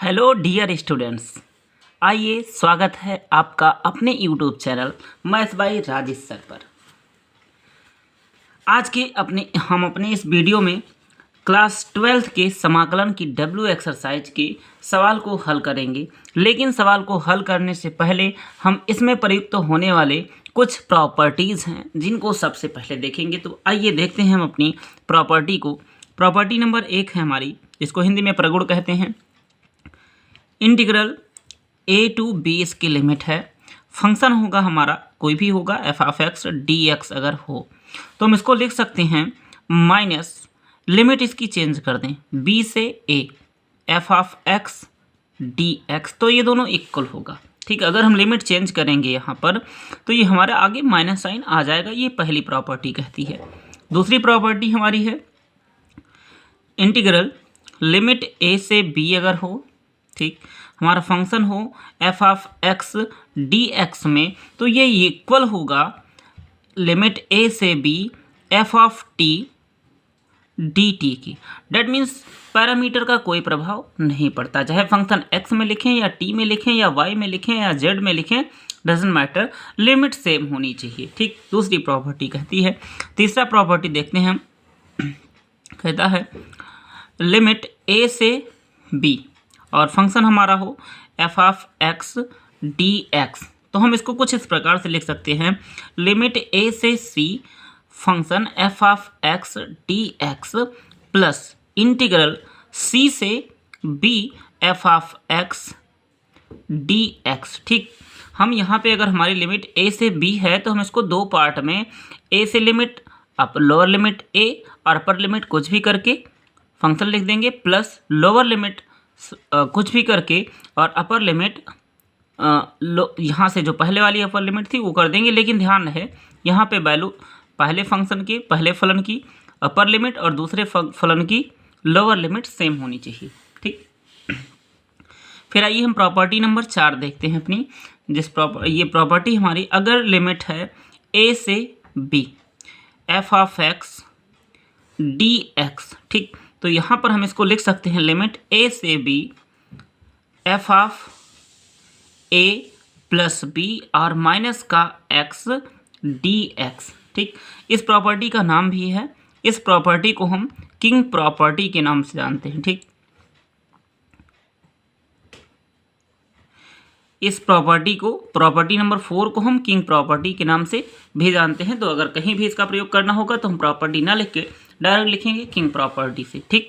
Hello dear students, आइए स्वागत है आपका अपने YouTube channel maths by Rajesh sir पर। आज के हम अपने इस वीडियो में क्लास 12th के समाकलन की डब्ल्यू एक्सरसाइज के सवाल को हल करेंगे। लेकिन सवाल को हल करने से पहले हम इसमें प्रयुक्त होने वाले कुछ प्रॉपर्टीज़ हैं जिनको सबसे पहले देखेंगे। तो आइए देखते हैं हम अपनी प्रॉपर्टी को। प्रॉपर्टी नंबर 1 है हमारी, जिसको हिंदी में प्रगुण कहते हैं। इंटीग्रल a टू b इसकी लिमिट है। फंक्शन होगा हमारा, कोई भी होगा, F of x D x अगर हो तो हम इसको लिख सकते हैं माइनस लिमिट इसकी चेंज कर दें b से a, F of x D x, तो ये दोनों इक्वल होगा। ठीक, अगर हम लिमिट चेंज करेंगे यहाँ पर तो ये हमारे आगे माइनस साइन आ जाएगा। ये पहली प्रॉपर्टी कहती है। दूसरी प्रॉपर्टी हमारी है इंटीग्रल लिमिट a से b अगर हो, ठीक, हमारा फंक्शन हो F of x D x में, तो ये इक्वल होगा लिमिट a से b F of t D T की। डेट मीन्स पैरामीटर का कोई प्रभाव नहीं पड़ता, चाहे फंक्शन x में लिखें या t में लिखें या y में लिखें या z में लिखें, डजेंट मैटर, लिमिट सेम होनी चाहिए। ठीक, दूसरी प्रॉपर्टी कहती है। तीसरा प्रॉपर्टी देखते हैं हम, कहता है लिमिट a से b और फंक्शन हमारा हो F of x D x, तो हम इसको कुछ इस प्रकार से लिख सकते हैं लिमिट a से c function F of x D x plus integral c से b F of x D x. ठीक, हम यहाँ पे अगर हमारी लिमिट a से b है तो हम इसको दो पार्ट में, a से लिमिट लोअर लिमिट a और अपर लिमिट कुछ भी करके फंक्शन लिख देंगे, प्लस लोअर लिमिट कुछ भी करके और अपर लिमिट यहाँ से जो पहले वाली अपर लिमिट थी वो कर देंगे। लेकिन ध्यान रहे यहाँ पे वैल्यू पहले फंक्शन के पहले फलन की अपर लिमिट और दूसरे फलन की लोअर लिमिट सेम होनी चाहिए। ठीक, फिर आइए हम प्रॉपर्टी नंबर 4 देखते हैं अपनी। ये प्रॉपर्टी हमारी, अगर लिमिट है a से b F of x D x, ठीक, तो यहाँ पर हम इसको लिख सकते हैं लिमिट a से b F of a plus b और माइनस का x डी एक्स। ठीक, इस प्रॉपर्टी का नाम भी है, इस प्रॉपर्टी को हम किंग प्रॉपर्टी के नाम से जानते हैं। ठीक, इस प्रॉपर्टी को, प्रॉपर्टी नंबर 4 को हम किंग प्रॉपर्टी के नाम से भी जानते हैं। तो अगर कहीं भी इसका प्रयोग करना होगा तो हम प्रॉपर्टी ना लिख के डायरेक्ट लिखेंगे किंग प्रॉपर्टी से। ठीक,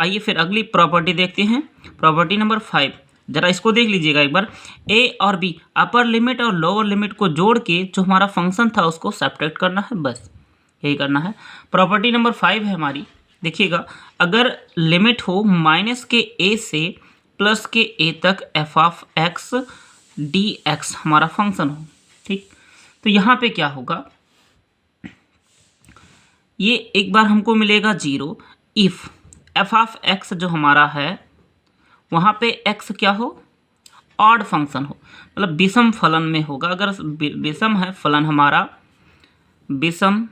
आइए फिर अगली प्रॉपर्टी देखते हैं, प्रॉपर्टी नंबर 5। जरा इसको देख लीजिएगा एक बार। a और b अपर लिमिट और लोअर लिमिट को जोड़ के जो हमारा फंक्शन था उसको सब्ट्रैक्ट करना है, बस यही करना है। प्रॉपर्टी नंबर 5 है हमारी, देखिएगा, अगर लिमिट हो माइनस के a से प्लस के a तक F of x D x हमारा फंक्शन हो। ठीक, तो यहाँ पे क्या होगा, ये एक बार हमको मिलेगा 0 इफ़ एफ ऑफ एक्स जो हमारा है वहाँ पे x क्या हो, ऑड फंक्शन हो, मतलब विषम फलन में होगा। अगर विषम है फलन हमारा, विषम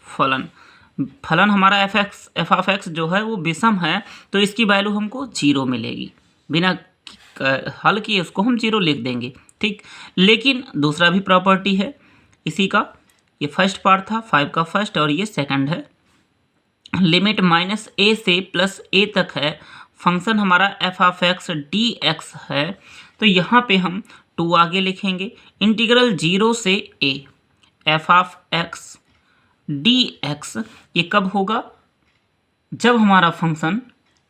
फलन हमारा एफ ऑफ एक्स जो है वो विषम है, तो इसकी वैल्यू हमको 0 मिलेगी। बिना हल किए उसको हम 0 लिख देंगे। ठीक, लेकिन दूसरा भी प्रॉपर्टी है इसी का, ये फर्स्ट पार्ट था 5 का फर्स्ट और ये सेकंड है। लिमिट माइनस a से प्लस a तक है, फंक्शन हमारा F of x D x है, तो यहाँ पे हम 2 आगे लिखेंगे। इंटीग्रल 0 से a F of x D x, ये कब होगा, जब हमारा फंक्शन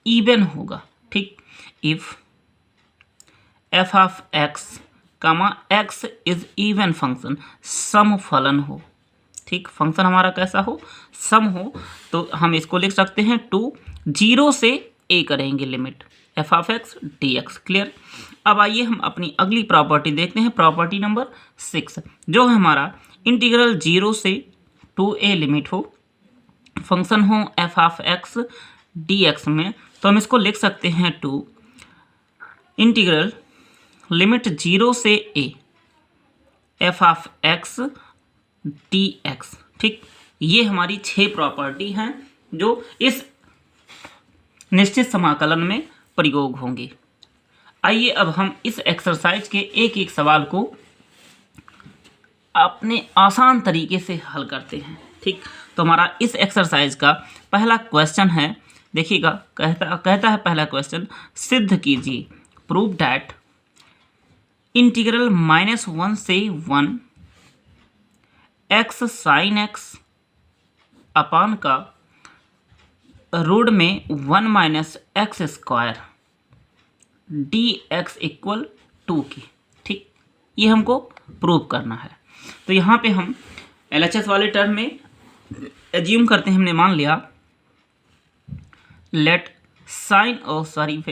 इवन होगा। ठीक, if f of x comma x is even function, सम फलन हो। ठीक, फंक्शन हमारा कैसा हो, सम हो, तो हम इसको लिख सकते हैं 2 0 से a करेंगे limit F of x D x. Clear. अब आइए हम अपनी अगली प्रॉपर्टी देखते हैं, प्रॉपर्टी नंबर 6, जो है हमारा इंटीग्रल 0 से 2a लिमिट हो, फंक्शन हो F of x D x में, तो हम इसको लिख सकते हैं 2 इंटीग्रल लिमिट 0 से a F of x D x. ठीक, ये हमारी 6 प्रॉपर्टी हैं जो इस निश्चित समाकलन में प्रयोग होंगे। आइए अब हम इस एक्सरसाइज के एक एक सवाल को अपने आसान तरीके से हल करते हैं। ठीक, तो हमारा इस एक्सरसाइज का पहला क्वेश्चन है, देखिएगा, कहता है पहला क्वेश्चन, सिद्ध कीजिए, प्रूव डैट इंटीग्रल -1 से 1 x sin x अपान का रूट में 1 minus X square D x equal 2 की। ठीक, ये हमको प्रूव करना है। तो यहाँ पे हम LHS वाले टर्म में एज्यूम करते हैं, हमने मान लिया लेट साइन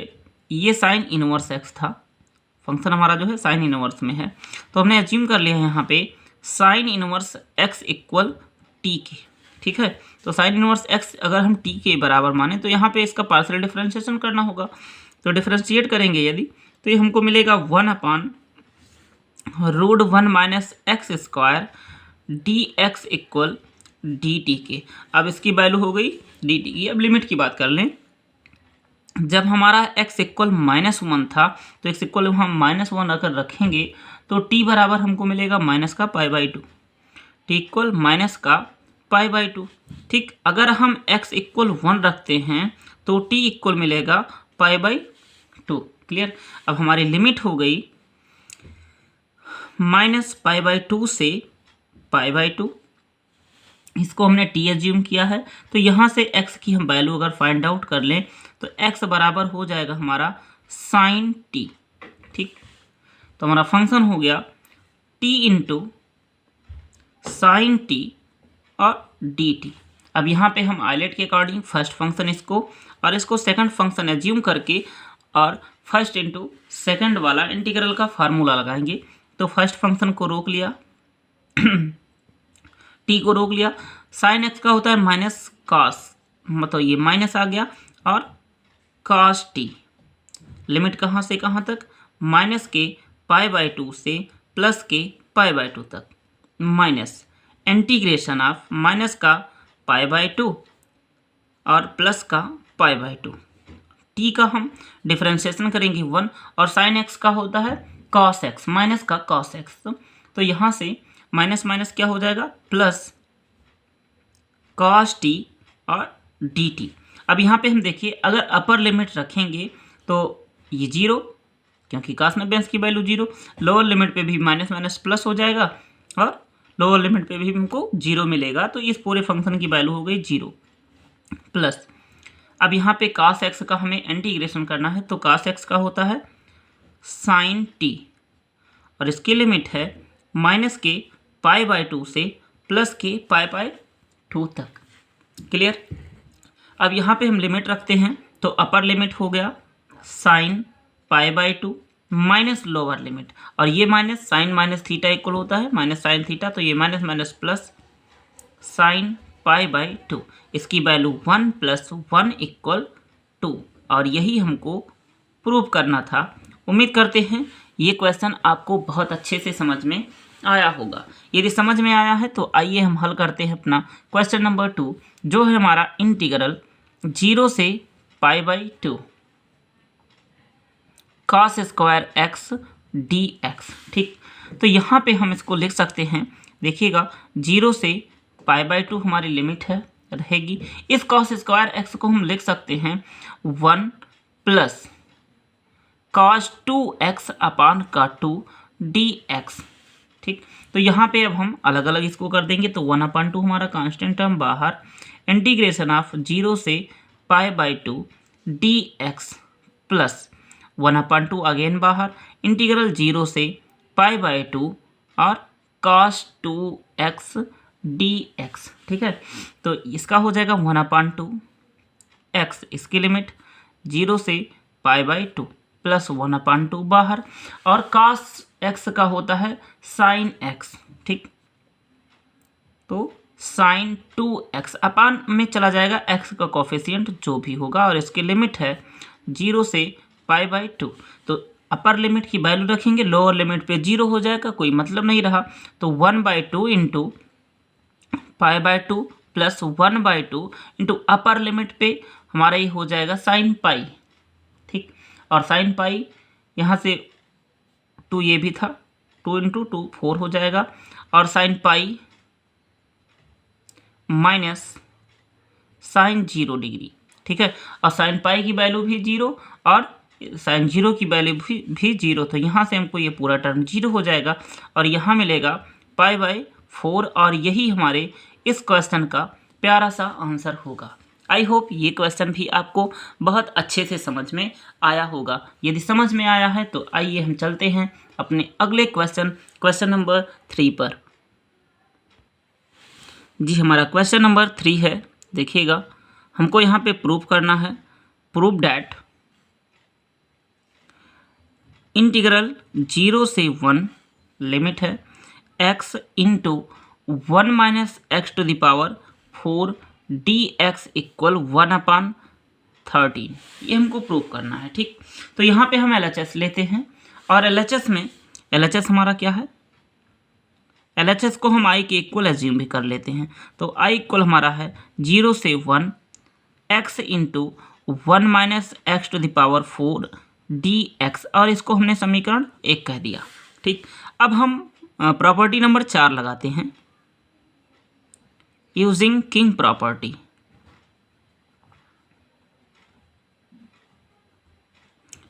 ये साइन इनवर्स एक्स था, फंक्शन हमारा जो है साइन इनवर्स में है, तो हमने एज्यूम कर लिया है यहाँ पे sine inverse x equal t के। ठीक है, तो साइन इनवर्स एक्स अगर हम टी के बराबर माने तो यहाँ पे इसका पार्शियल डिफरेंशिएशन करना होगा। तो डिफरेंशिएट करेंगे यदि, तो ये हमको मिलेगा 1 upon root 1 minus X square D x equal D T के। अब इसकी वैल्यू हो गई डी टी की। अब लिमिट की बात कर लें, जब हमारा x इक्वल -1 था तो x इक्वल हम -1 अगर रखेंगे तो t बराबर हमको मिलेगा माइनस का π/2, t इक्वल माइनस का π/2। ठीक, अगर हम x इक्वल 1 रखते हैं तो t इक्वल मिलेगा π/2। क्लियर। अब हमारी लिमिट हो गई -π/2 से π/2, इसको हमने t एज्यूम किया है। तो यहाँ से x की हम वैल्यू अगर फाइंड आउट कर लें तो x बराबर हो जाएगा हमारा साइन t। ठीक, तो हमारा फंक्शन हो गया t इंटू साइन टी और dt। अब यहाँ पे हम आइलेट के अकॉर्डिंग फर्स्ट फंक्शन इसको और इसको सेकंड फंक्शन एज्यूम करके और फर्स्ट इंटू सेकंड वाला इंटीग्रल का फार्मूला लगाएंगे। तो फर्स्ट फंक्शन को रोक लिया टी को रोक लिया, साइन एक्स का होता है माइनस कॉस, मतलब ये माइनस आ गया, और कॉस टी, लिमिट कहाँ से कहाँ तक, माइनस के π/2 से प्लस के π/2 तक, माइनस इंटीग्रेशन ऑफ माइनस का π/2 और प्लस का π/2। टी का हम डिफरेंशिएशन करेंगे 1, और साइन एक्स का होता है कॉस एक्स, माइनस का कॉस एक्स। तो यहाँ से माइनस माइनस क्या हो जाएगा, प्लस कॉस टी और डी टी। अब यहाँ पे हम देखिए, अगर अपर लिमिट रखेंगे तो ये 0, क्योंकि cos 90 की वैल्यू 0, लोअर लिमिट पे भी माइनस माइनस प्लस हो जाएगा और लोअर लिमिट पे भी हमको 0 मिलेगा। तो इस पूरे फंक्शन की वैल्यू हो गई 0 प्लस। अब यहाँ पे cos x का हमें इंटीग्रेशन करना है, तो cos x का होता है साइन टी और इसकी लिमिट है माइनस के π/2 से प्लस के π/2 तक। क्लियर। अब यहाँ पे हम लिमिट रखते हैं, तो अपर लिमिट हो गया साइन π/2 माइनस लोअर लिमिट, और ये minus sine minus theta equal होता है माइनस साइन थीटा, तो ये माइनस माइनस प्लस साइन π/2, इसकी वैल्यू 1 + 1 = 2, और यही हमको प्रूव करना था। उम्मीद करते हैं ये क्वेश्चन आपको बहुत अच्छे से समझ में आया होगा। यदि समझ में आया है तो आइए हम हल करते हैं अपना क्वेश्चन नंबर 2, जो है हमारा इंटीग्रल 0 से π/2 cos स्क्वायर x dx। ठीक, तो यहाँ पे हम इसको लिख सकते हैं, देखिएगा 0 से π/2 हमारी लिमिट है रहेगी। इस cos स्क्वायर x को हम लिख सकते हैं 1 + cos 2x अपान का 2 dx। ठीक, तो यहाँ पे अब हम अलग अलग इसको कर देंगे, तो 1/2 हमारा कांस्टेंट टर्म बाहर, इंटीग्रेशन ऑफ 0 से π/2 dx प्लस 1/2 अगेन बाहर, इंटीग्रल 0 से π/2 और cos 2x dx। ठीक है, तो इसका हो जाएगा 1/2 x, इसकी लिमिट 0 से π/2 प्लस 1/2 बाहर, और cos x का होता है साइन x। ठीक, तो साइन 2x अपान में चला जाएगा x का कोफिशिएंट जो भी होगा, और इसकी लिमिट है 0 से π/2। तो अपर लिमिट की वैल्यू रखेंगे, लोअर लिमिट पे 0 हो जाएगा, कोई मतलब नहीं रहा। तो 1/2 into π/2 plus 1/2 into upper limit पे हमारा ये हो जाएगा साइन पाई। ठीक, और साइन पाई यहाँ से 2 ये भी था, 2 इंटू 2 4 हो जाएगा, और sine pi minus sine 0 degree, ठीक है। और साइन पाई की वैल्यू भी 0 और साइन 0 की वैल्यू भी 0, तो यहाँ से हमको ये पूरा टर्म 0 हो जाएगा और यहाँ मिलेगा पाई बाई 4, और यही हमारे इस क्वेश्चन का प्यारा सा आंसर होगा। आई होप ये क्वेश्चन भी आपको बहुत अच्छे से समझ में आया होगा। यदि समझ में आया है तो आइए हम चलते हैं अपने अगले क्वेश्चन नंबर 3 पर। जी, हमारा क्वेश्चन नंबर 3 है, देखिएगा, हमको यहाँ पे प्रूव करना है, प्रूव डैट इंटीग्रल 0 से 1 लिमिट है x into 1 minus X to the power 4 dx equal 1/13, ये हमको प्रूव करना है, ठीक। तो यहाँ पे हम LHS लेते हैं, और LHS हमारा क्या है, LHS को हम i के इक्वल एज्यूम भी कर लेते हैं। तो i इक्वल हमारा है 0 से 1 x into 1 minus X to the power 4 dx, और इसको हमने समीकरण 1 कह दिया, ठीक। अब हम प्रॉपर्टी नंबर 4 लगाते हैं, यूजिंग किंग प्रॉपर्टी।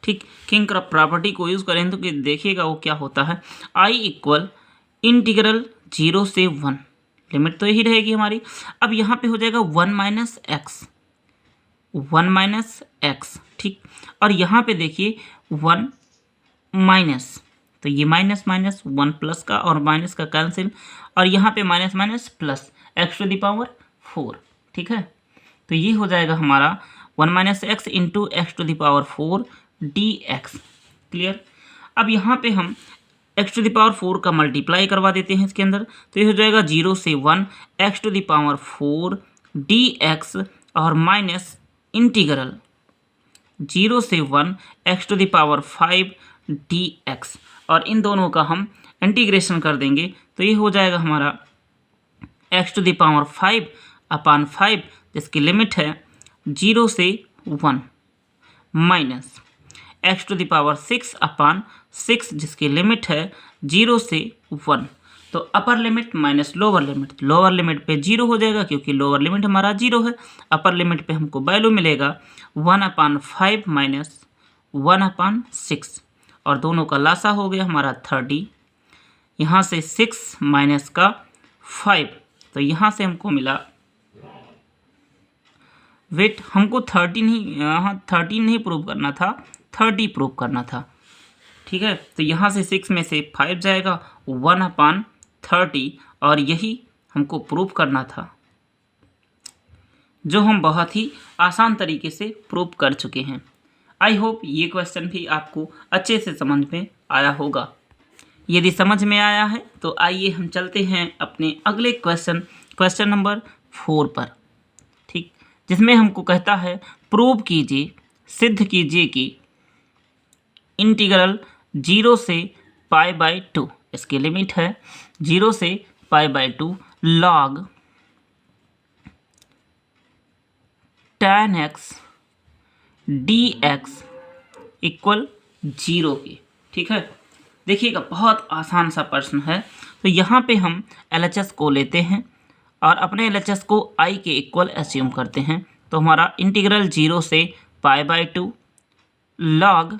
ठीक, किंग प्रॉपर्टी को यूज करें तो कि देखिएगा वो क्या होता है, i इक्वल इंटीग्रल 0 से 1, लिमिट तो यही रहेगी हमारी। अब यहाँ पे हो जाएगा 1 माइनस एक्स, ठीक। और यहाँ पे देखिए 1 माइनस, तो ये माइनस माइनस 1 प्लस का और माइनस का कैंसिल, और यहाँ पे minus minus plus X to the power 4, ठीक है। तो ये हो जाएगा हमारा 1 minus X into X to the power 4 dx, clear. अब यहाँ पे हम एक्स टू द पावर 4 का मल्टीप्लाई करवा देते हैं इसके अंदर, तो ये हो जाएगा 0 से 1 X to the power 4 dx, और माइनस इंटीग्रल 0 से 1 X to the power 5 dx, और इन दोनों का हम इंटीग्रेशन कर देंगे, तो ये हो जाएगा हमारा एक्स टू द पावर 5/5, जिसकी लिमिट है 0 से 1, minus X to the power 6/6, जिसकी लिमिट है 0 से 1। तो upper limit minus lower limit पे 0 हो जाएगा, क्योंकि लोअर लिमिट हमारा 0 है। अपर लिमिट पे हमको वैल्यू मिलेगा 1/5 माइनस 1/6, और दोनों का लासा हो गया हमारा 30, यहाँ से 6 माइनस का 5, तो यहाँ से हमको मिला, वेट, हमको 13 नहीं प्रूव करना था, 30 प्रूव करना था, ठीक है। तो यहाँ से 6 में से 5 जाएगा, 1/30, और यही हमको प्रूव करना था, जो हम बहुत ही आसान तरीके से प्रूव कर चुके हैं। आई होप ये क्वेश्चन भी आपको अच्छे से समझ में आया होगा। यदि समझ में आया है तो आइए हम चलते हैं अपने अगले क्वेश्चन नंबर 4 पर, ठीक, जिसमें हमको कहता है प्रूव कीजिए, सिद्ध कीजिए कि इंटीग्रल 0 से π/2, इसकी लिमिट है 0 से π/2 log tan x dx equal 0 के, ठीक है। देखिएगा, बहुत आसान सा प्रश्न है। तो यहाँ पे हम LHS को लेते हैं और अपने LHS को i के इक्वल एज्यूम करते हैं, तो हमारा इंटीग्रल 0 से π/2 log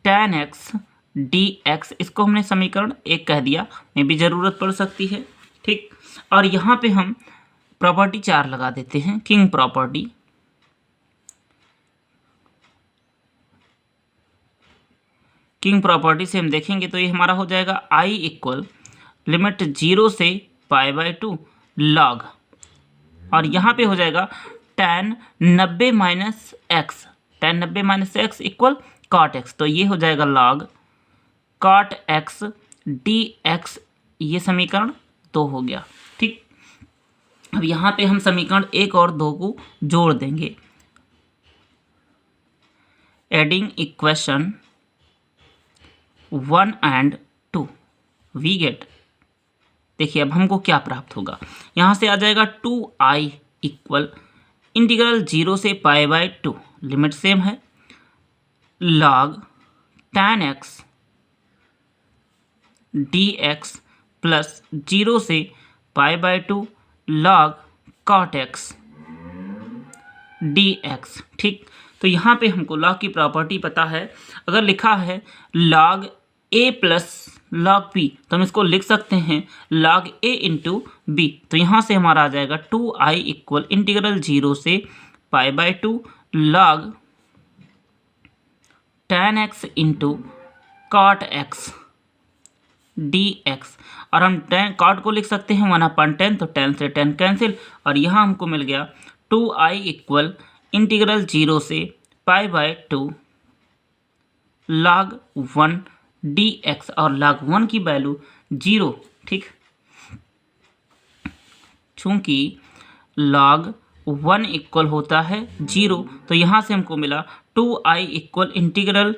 tan x dx, इसको हमने समीकरण 1 कह दिया, में भी ज़रूरत पड़ सकती है, ठीक। और यहाँ पे हम प्रॉपर्टी 4 लगा देते हैं, किंग प्रॉपर्टी। किंग प्रॉपर्टी से हम देखेंगे तो ये हमारा हो जाएगा i इक्वल लिमिट 0 से π/2 log, और यहाँ पे हो जाएगा tan 90 minus x equal cot x, तो ये हो जाएगा log cot x dx, ये समीकरण 2 हो गया, ठीक। अब यहाँ पे हम समीकरण 1 और 2 को जोड़ देंगे, adding equation 1 and 2 we get, देखिए अब हमको क्या प्राप्त होगा, यहाँ से आ जाएगा 2i इक्वल इंटीग्रल 0 से π/2, लिमिट सेम है, log tan x dx plus 0 से π/2 log cot x dx। ठीक, तो यहाँ पे हमको log की प्रॉपर्टी पता है। अगर लिखा है log a plus log b तो हम इसको लिख सकते हैं log a इंटू b। तो यहाँ से हमारा आ जाएगा 2i इक्वल इंटीग्रल 0 से π/2 log tan x into cot x dx। और हम tan cot को लिख सकते हैं 1/10, तो tan से tan कैंसिल, और यहाँ हमको मिल गया 2i इक्वल इंटीग्रल 0 से π/2 log 1 dx, और log 1 की वैल्यू 0। ठीक, चूंकि log 1 इक्वल होता है 0, तो यहाँ से हमको मिला 2i इक्वल इंटीग्रल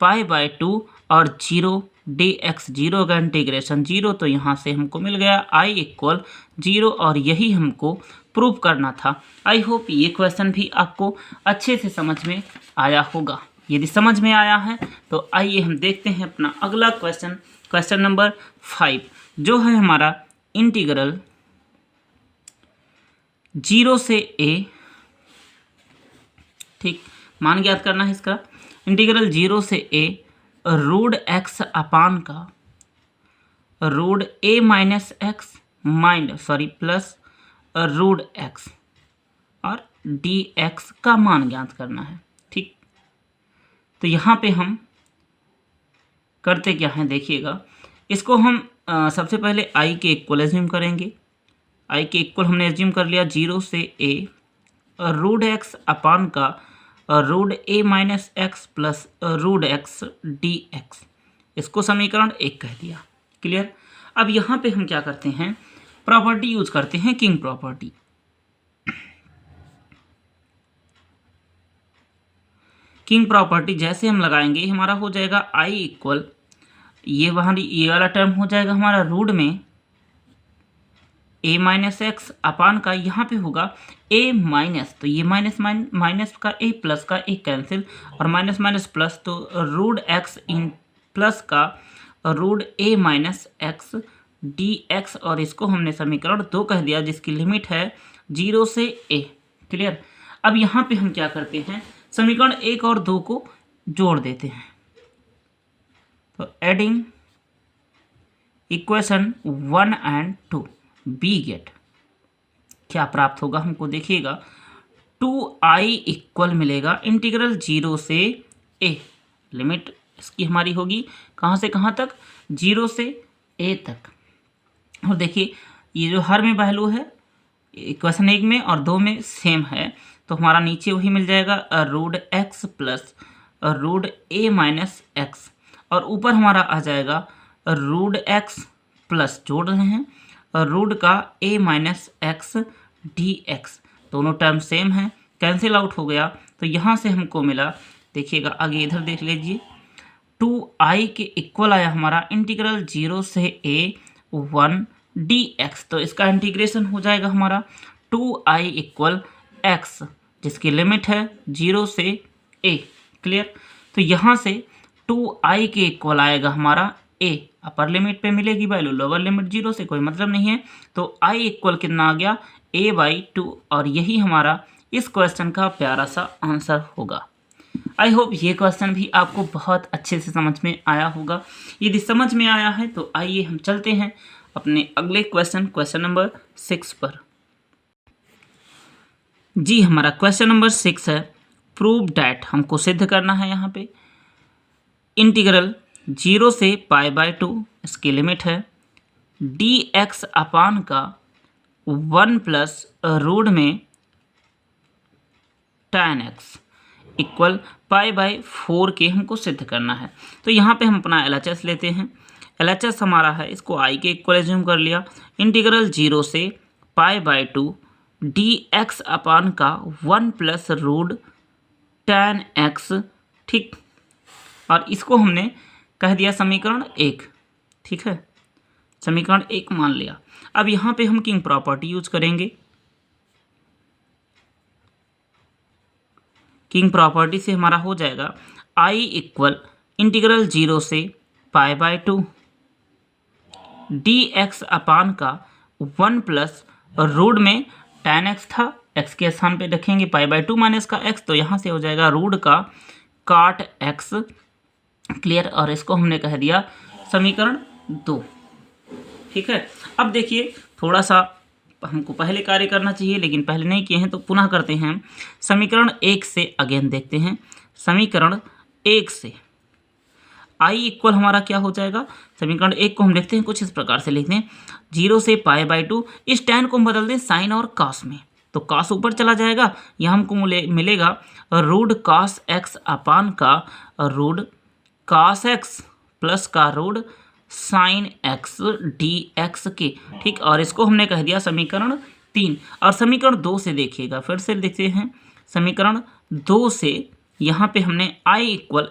π/2 और 0 dx, 0 का इंटीग्रेशन 0, तो यहाँ से हमको मिल गया i इक्वल 0, और यही हमको प्रूव करना था। आई होप ये क्वेश्चन भी आपको अच्छे से समझ में आया होगा। यदि समझ में आया है तो आइए हम देखते हैं अपना अगला क्वेश्चन, क्वेश्चन नंबर 5, जो है हमारा इंटीग्रल 0 से a। ठीक, मान ज्ञात करना है इसका। इंटीग्रल 0 से a रूट x अपान का root a minus X plus root x और dx का मान ज्ञात करना है। ठीक, तो यहाँ पे हम करते क्या हैं देखिएगा। इसको हम सबसे पहले i के इक्वल एज्यूम करेंगे। i के इक्वल हमने एज्यूम कर लिया 0 से a रूट x अपान का root a minus X plus root x dx। इसको समीकरण 1 कह दिया। क्लियर। अब यहाँ पे हम क्या करते हैं, प्रॉपर्टी यूज करते हैं, किंग प्रॉपर्टी। किंग प्रॉपर्टी जैसे हम लगाएंगे हमारा हो जाएगा i इक्वल, ये वाला टर्म हो जाएगा हमारा रूट में a माइनस एक्स अपान का, यहाँ पे होगा a माइनस, तो ये माइनस का a प्लस का a कैंसिल, और माइनस माइनस प्लस, तो रूट x इन प्लस का root a minus X dx, और इसको हमने समीकरण 2 कह दिया, जिसकी लिमिट है 0 से a। क्लियर। अब यहाँ पे हम क्या करते हैं, समीकरण 1 और 2 को जोड़ देते हैं। तो adding equation 1 and 2 we get क्या प्राप्त होगा हमको देखिएगा। 2i इक्वल मिलेगा इंटीग्रल 0 से a, लिमिट इसकी हमारी होगी कहाँ से कहाँ तक, 0 से a तक। और देखिए ये जो हर में वैल्यू है इक्वेशन 1 में और 2 में सेम है, तो हमारा नीचे वही मिल जाएगा root x plus root a minus X, और ऊपर हमारा आ जाएगा रूट x प्लस जोड़ रहे हैं रूट का a माइनस एक्स dx। दोनों टर्म सेम है, कैंसिल आउट हो गया, तो यहाँ से हमको मिला, देखिएगा आगे इधर देख लीजिए, 2i के इक्वल आया हमारा इंटीग्रल 0 से a 1 dx। तो इसका इंटीग्रेशन हो जाएगा हमारा 2i इक्वल x, जिसकी लिमिट है 0 से a। क्लियर। तो यहाँ से 2i के इक्वल आएगा हमारा a, अपर लिमिट पे मिलेगी वैल्यू, लोअर लिमिट 0 से कोई मतलब नहीं है, तो i इक्वल कितना आ गया a/2, और यही हमारा इस क्वेश्चन का प्यारा सा आंसर होगा। आई होप ये क्वेश्चन भी आपको बहुत अच्छे से समझ में आया होगा। यदि समझ में आया है तो आइए हम चलते हैं अपने अगले क्वेश्चन, क्वेश्चन नंबर 6 पर। जी, हमारा क्वेश्चन नंबर 6 है, प्रूव डैट, हमको सिद्ध करना है यहाँ पे इंटीग्रल 0 से π/2, इसकी लिमिट है dx अपान का 1 प्लस रूट में tan x इक्वल π/4 के हमको सिद्ध करना है। तो यहाँ पे हम अपना LHS लेते हैं। LHS हमारा है, इसको i के इक्वल एज्यूम कर लिया, इंटीग्रल 0 से π/2 dx अपान का 1 प्लस रूट tan x। ठीक, और इसको हमने कह दिया समीकरण 1। ठीक है, समीकरण 1 मान लिया। अब यहाँ पे हम किंग प्रॉपर्टी यूज करेंगे। किंग प्रॉपर्टी से हमारा हो जाएगा आई इक्वल इंटीग्रल 0 से π/2 dx अपान का 1 प्लस रूट में tan x था, x के स्थान पे रखेंगे π/2 माइनस का x, तो यहाँ से हो जाएगा रूट का काट x। क्लियर। और इसको हमने कह दिया समीकरण 2। ठीक है। अब देखिए थोड़ा सा हमको पहले कार्य करना चाहिए, लेकिन पहले नहीं किए हैं तो पुनः करते हैं। समीकरण 1 से अगेन देखते हैं। समीकरण 1 से आई इक्वल हमारा क्या हो जाएगा। समीकरण 1 को हम देखते हैं, कुछ इस प्रकार से लिखते हैं 0 से π/2। इस tan को हम बदल दें साइन और cos में, तो cos ऊपर चला जाएगा, यहाँ हमको मिलेगा रूट cos x अपान का रूट cos x प्लस का रूट साइन x dx के। ठीक। और इसको हमने कह दिया समीकरण 3। और समीकरण 2 से देखिएगा, फिर से देखते हैं। समीकरण 2 से यहाँ पे हमने आई इक्वल,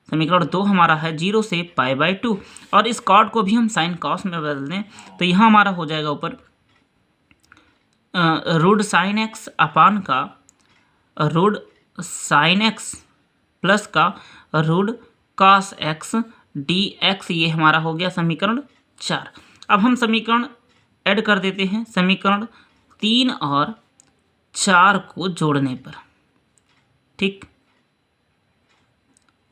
समीकरण 2 हमारा है 0 से π/2, और इस कॉट को भी हम साइन कॉस में बदल दें तो यहाँ हमारा हो जाएगा ऊपर रूट साइन एक्स अपान का रूट साइन एक्स प्लस का रूट कॉस एक्स dx। ये हमारा हो गया समीकरण 4। अब हम समीकरण ऐड कर देते हैं, समीकरण 3 और 4 को जोड़ने पर। ठीक।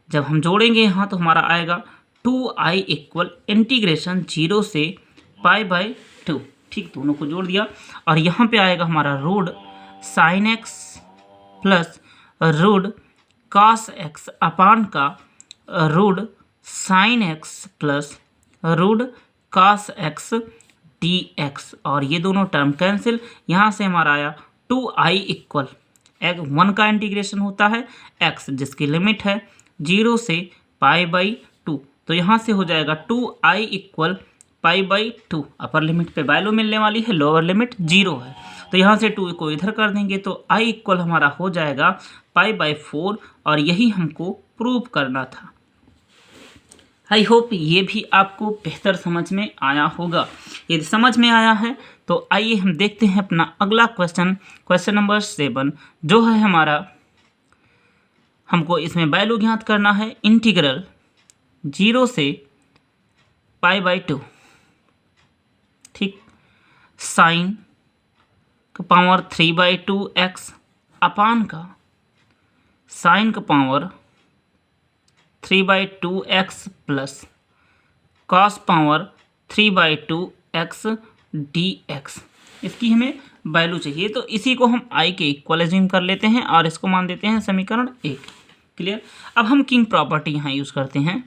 जब हम जोड़ेंगे यहाँ तो हमारा आएगा 2i इक्वल इंटीग्रेशन 0 से π/2। ठीक। दोनों को जोड़ दिया, और यहाँ पे आएगा हमारा root sine x plus root cos x upon का root sine x plus root cos x dx। और ये दोनों टर्म कैंसिल, यहाँ से हमारा आया 2i इक्वल 1 का इंटीग्रेशन होता है x, जिसकी लिमिट है 0 से π/2, तो यहाँ से हो जाएगा 2i इक्वल π/2। अपर लिमिट पे वैल्यू मिलने वाली है, लोअर लिमिट 0 है, तो यहाँ से 2 को इधर कर देंगे तो i इक्वल हमारा हो जाएगा π/4, और यही हमको प्रूव करना था। आई होप ये भी आपको बेहतर समझ में आया होगा। यदि समझ में आया है तो आइए हम देखते हैं अपना अगला क्वेश्चन, क्वेश्चन नंबर 7, जो है हमारा, हमको इसमें वैल्यू ज्ञात करना है इंटीग्रल 0 से π/2। ठीक। साइन का पावर 3/2x अपान का साइन का power 3/2x plus cos power 3/2x dx। इसकी हमें वैल्यू चाहिए, तो इसी को हम i के इक्वल एज्यूम कर लेते हैं और इसको मान देते हैं समीकरण 1। क्लियर। अब हम किंग प्रॉपर्टी यहाँ यूज करते हैं।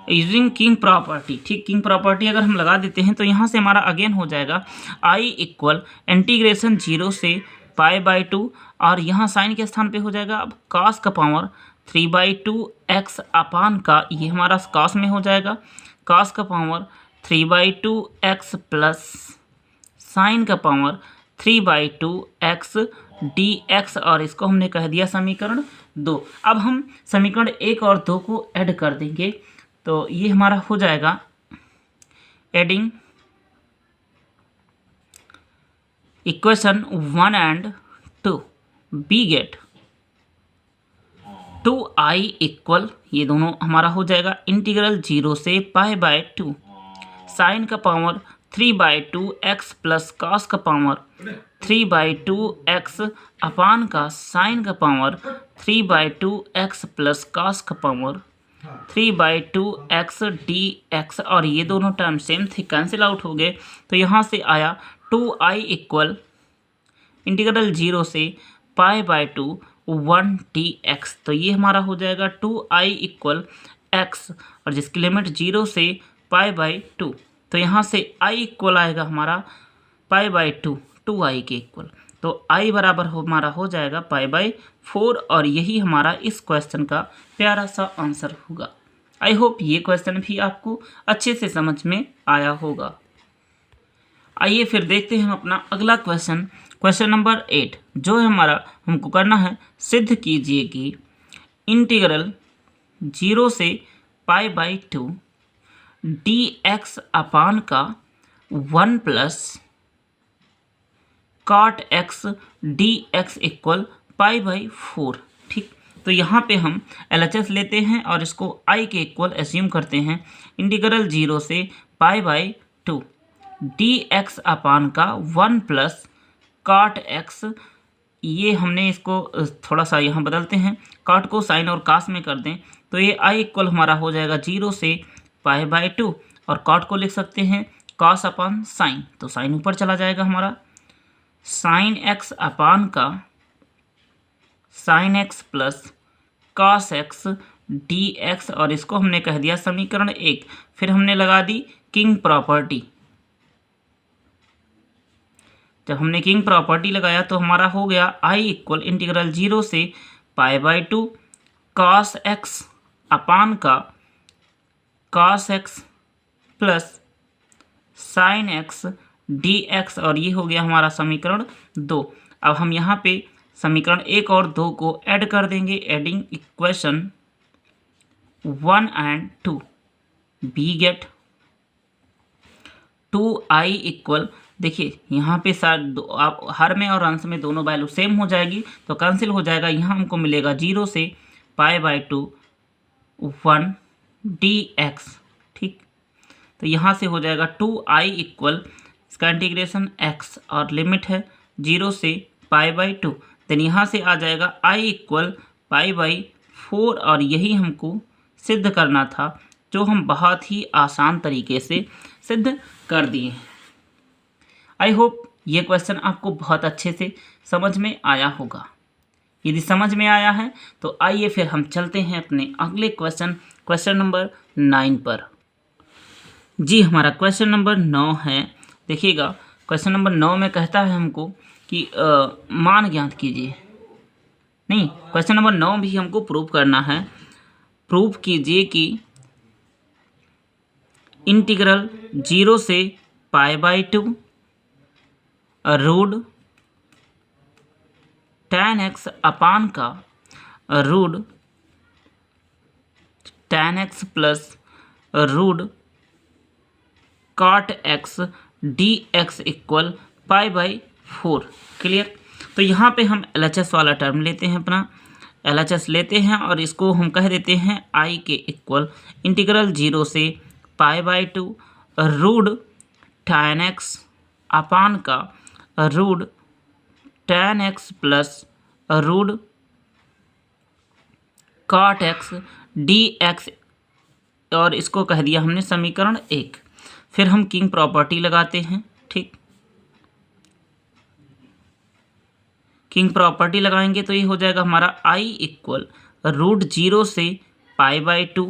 Using king property. ठीक। किंग प्रॉपर्टी अगर हम लगा देते हैं तो यहाँ से हमारा अगेन हो जाएगा i इक्वल इंटीग्रेशन 0 से π/2, और यहाँ साइन के स्थान पे हो जाएगा अब cos का पावर 3/2x अपान का, ये हमारा cos में हो जाएगा cos का पावर 3/2x प्लस साइन का पावर 3/2x dx। और इसको हमने कह दिया समीकरण 2। अब हम समीकरण 1 और 2 को ऐड कर देंगे, तो ये हमारा हो जाएगा adding equation 1 and 2, we get 2i equal, ये दोनों हमारा हो जाएगा इंटीग्रल 0 से π/2 साइन का पावर 3/2x प्लस कॉस का पावर 3/2x अपान का साइन का पावर 3/2x प्लस कॉस का पावर 3/2x dx। और ये दोनों टर्म सेम थे, कैंसिल आउट हो गए, तो यहाँ से आया 2i इक्वल इंटीग्रल 0 से π/2 1 dx। तो ये हमारा हो जाएगा 2i इक्वल x, और जिसकी लिमिट 0 से π/2, तो यहाँ से i इक्वल आएगा हमारा π/2 2i के इक्वल, तो i बराबर हमारा हो जाएगा π/4, और यही हमारा इस क्वेश्चन का प्यारा सा आंसर होगा। आई होप ये क्वेश्चन भी आपको अच्छे से समझ में आया होगा। आइए फिर देखते हैं हम अपना अगला क्वेश्चन, क्वेश्चन नंबर 8, जो है हमारा, हमको करना है सिद्ध कीजिए कि इंटीग्रल 0 से π/2 dx अपान का 1 plus cot x dx equal π/4। ठीक, तो यहाँ पे हम LHS लेते हैं और इसको I के इक्वल एज्यूम करते हैं। इंटीग्रल 0 से π/2 dx अपान का 1 प्लस cot x, ये हमने इसको थोड़ा सा यहाँ बदलते हैं, cot को साइन और कास में कर दें तो ये I इक्वल हमारा हो जाएगा 0 से π/2 और cot को लिख सकते हैं cos अपान साइन, तो साइन ऊपर चला जाएगा हमारा, साइन x अपान का sine x plus cos x dx, और इसको हमने कह दिया समीकरण 1। फिर हमने लगा दी किंग प्रॉपर्टी। जब हमने किंग प्रॉपर्टी लगाया तो हमारा हो गया I इक्वल इंटीग्रल 0 से π/2 cos x अपान का cos x plus sign x dx, और ये हो गया हमारा समीकरण 2। अब हम यहाँ पे समीकरण 1 और 2 को ऐड कर देंगे। Adding equation 1 and 2 we get 2i equal, देखिए यहाँ पे आप हर में और अंश में दोनों वैल्यू सेम हो जाएगी तो कैंसिल हो जाएगा। यहाँ हमको मिलेगा 0 से π/2 1 dx। ठीक, तो यहाँ से हो जाएगा 2i इक्वल, इसका इंटीग्रेशन x और लिमिट है 0 से π/2, देन यहाँ से आ जाएगा I इक्वल π/4, और यही हमको सिद्ध करना था जो हम बहुत ही आसान तरीके से सिद्ध कर दिए हैं। आई होप ये क्वेश्चन आपको बहुत अच्छे से समझ में आया होगा। यदि समझ में आया है तो आइए फिर हम चलते हैं अपने अगले क्वेश्चन नंबर 9 पर। जी, हमारा क्वेश्चन नंबर 9 है। देखिएगा, क्वेश्चन नंबर 9 में कहता है हमको कि मान ज्ञात कीजिए। नहीं, क्वेश्चन नंबर 9 भी हमको प्रूव करना है। प्रूव कीजिए कि इंटीग्रल 0 से π/2 रूट tan x अपान का root tan x plus root cot x dx equal π/4। Clear. तो यहाँ पे हम LHS वाला टर्म लेते हैं, अपना LHS लेते हैं और इसको हम कह देते हैं I के इक्वल इंटीग्रल 0 से π/2 रूट tan x अपान का root tan x plus root cot x dx, और इसको कह दिया हमने समीकरण 1। फिर हम किंग प्रॉपर्टी लगाते हैं। ठीक, किंग प्रॉपर्टी लगाएंगे तो ये हो जाएगा हमारा I इक्वल रूट 0 से π/2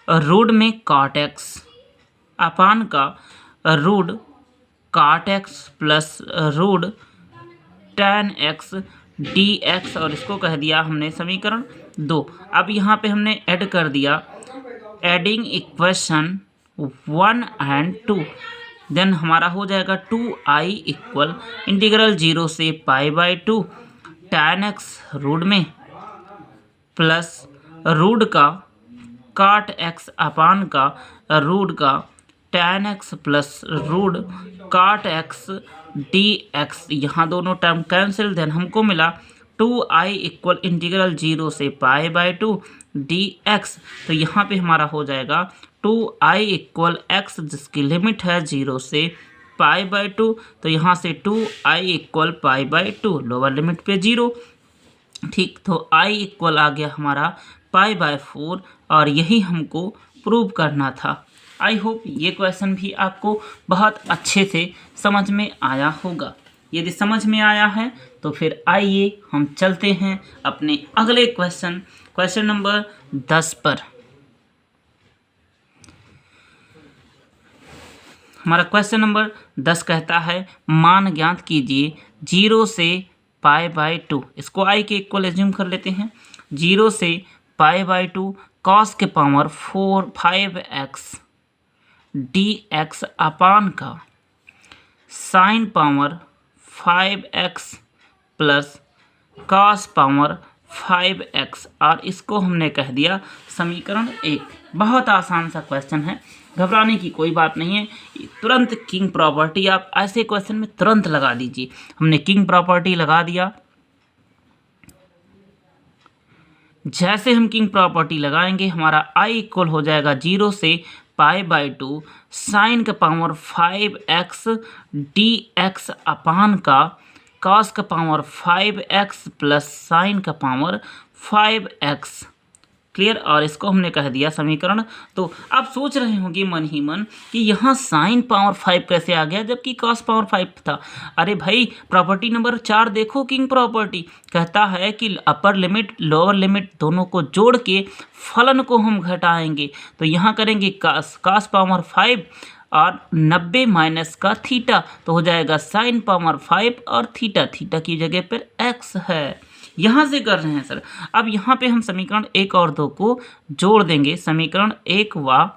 रूट में cot x अपान का root cot x plus root tan x dx, और इसको कह दिया हमने समीकरण 2। अब यहाँ पे हमने ऐड कर दिया, एडिंग इक्वेशन 1 एंड 2, देन हमारा हो जाएगा 2i इक्वल इंटीग्रल 0 से π/2 tan x रूट में प्लस रूट का cot x अपान का रूट का tan x plus root cot x dx, यहाँ दोनों टर्म कैंसिल, देन हमको मिला 2i इक्वल इंटीग्रल 0 से π/2 dx। तो यहाँ पे हमारा हो जाएगा 2i इक्वल x, जिसकी लिमिट है 0 से π/2, तो यहाँ से 2i इक्वल π/2, लोअर लिमिट पे 0। ठीक, तो i इक्वल आ गया हमारा π/4, और यही हमको प्रूव करना था। आई होप ये क्वेश्चन भी आपको बहुत अच्छे से समझ में आया होगा। यदि समझ में आया है तो फिर आइए हम चलते हैं अपने अगले क्वेश्चन नंबर 10 पर। हमारा क्वेश्चन नंबर 10 कहता है मान ज्ञात कीजिए 0 से π/2, इसको I के इक्वल एज्यूम कर लेते हैं। 0 से π/2 cos के पावर 5x dx अपान का sine power 5x plus cos power 5x और इसको हमने कह दिया समीकरण 1। बहुत आसान सा क्वेश्चन है, घबराने की कोई बात नहीं है। तुरंत किंग प्रॉपर्टी आप ऐसे क्वेश्चन में तुरंत लगा दीजिए। हमने किंग प्रॉपर्टी लगा दिया। जैसे हम किंग प्रॉपर्टी लगाएंगे हमारा i इक्वल हो जाएगा 0 से π/2 साइन का पावर 5x dx अपान का कॉस का पावर 5x प्लस साइन का पावर 5x। क्लियर। और इसको हमने कह दिया समीकरण। तो आप सोच रहे होंगे मन ही मन कि यहाँ साइन पावर 5 कैसे आ गया जबकि कॉस पावर 5 था। अरे भाई प्रॉपर्टी नंबर 4 देखो, किंग प्रॉपर्टी कहता है कि अपर लिमिट लोअर लिमिट दोनों को जोड़ के फलन को हम घटाएंगे। तो यहाँ करेंगे कॉस पावर 5 और 90 माइनस का थीटा, तो हो जाएगा साइन पावर 5 और थीटा की जगह पर x है। यहाँ से कर रहे हैं सर। अब यहाँ पे हम समीकरण 1 और 2 को जोड़ देंगे। समीकरण 1 व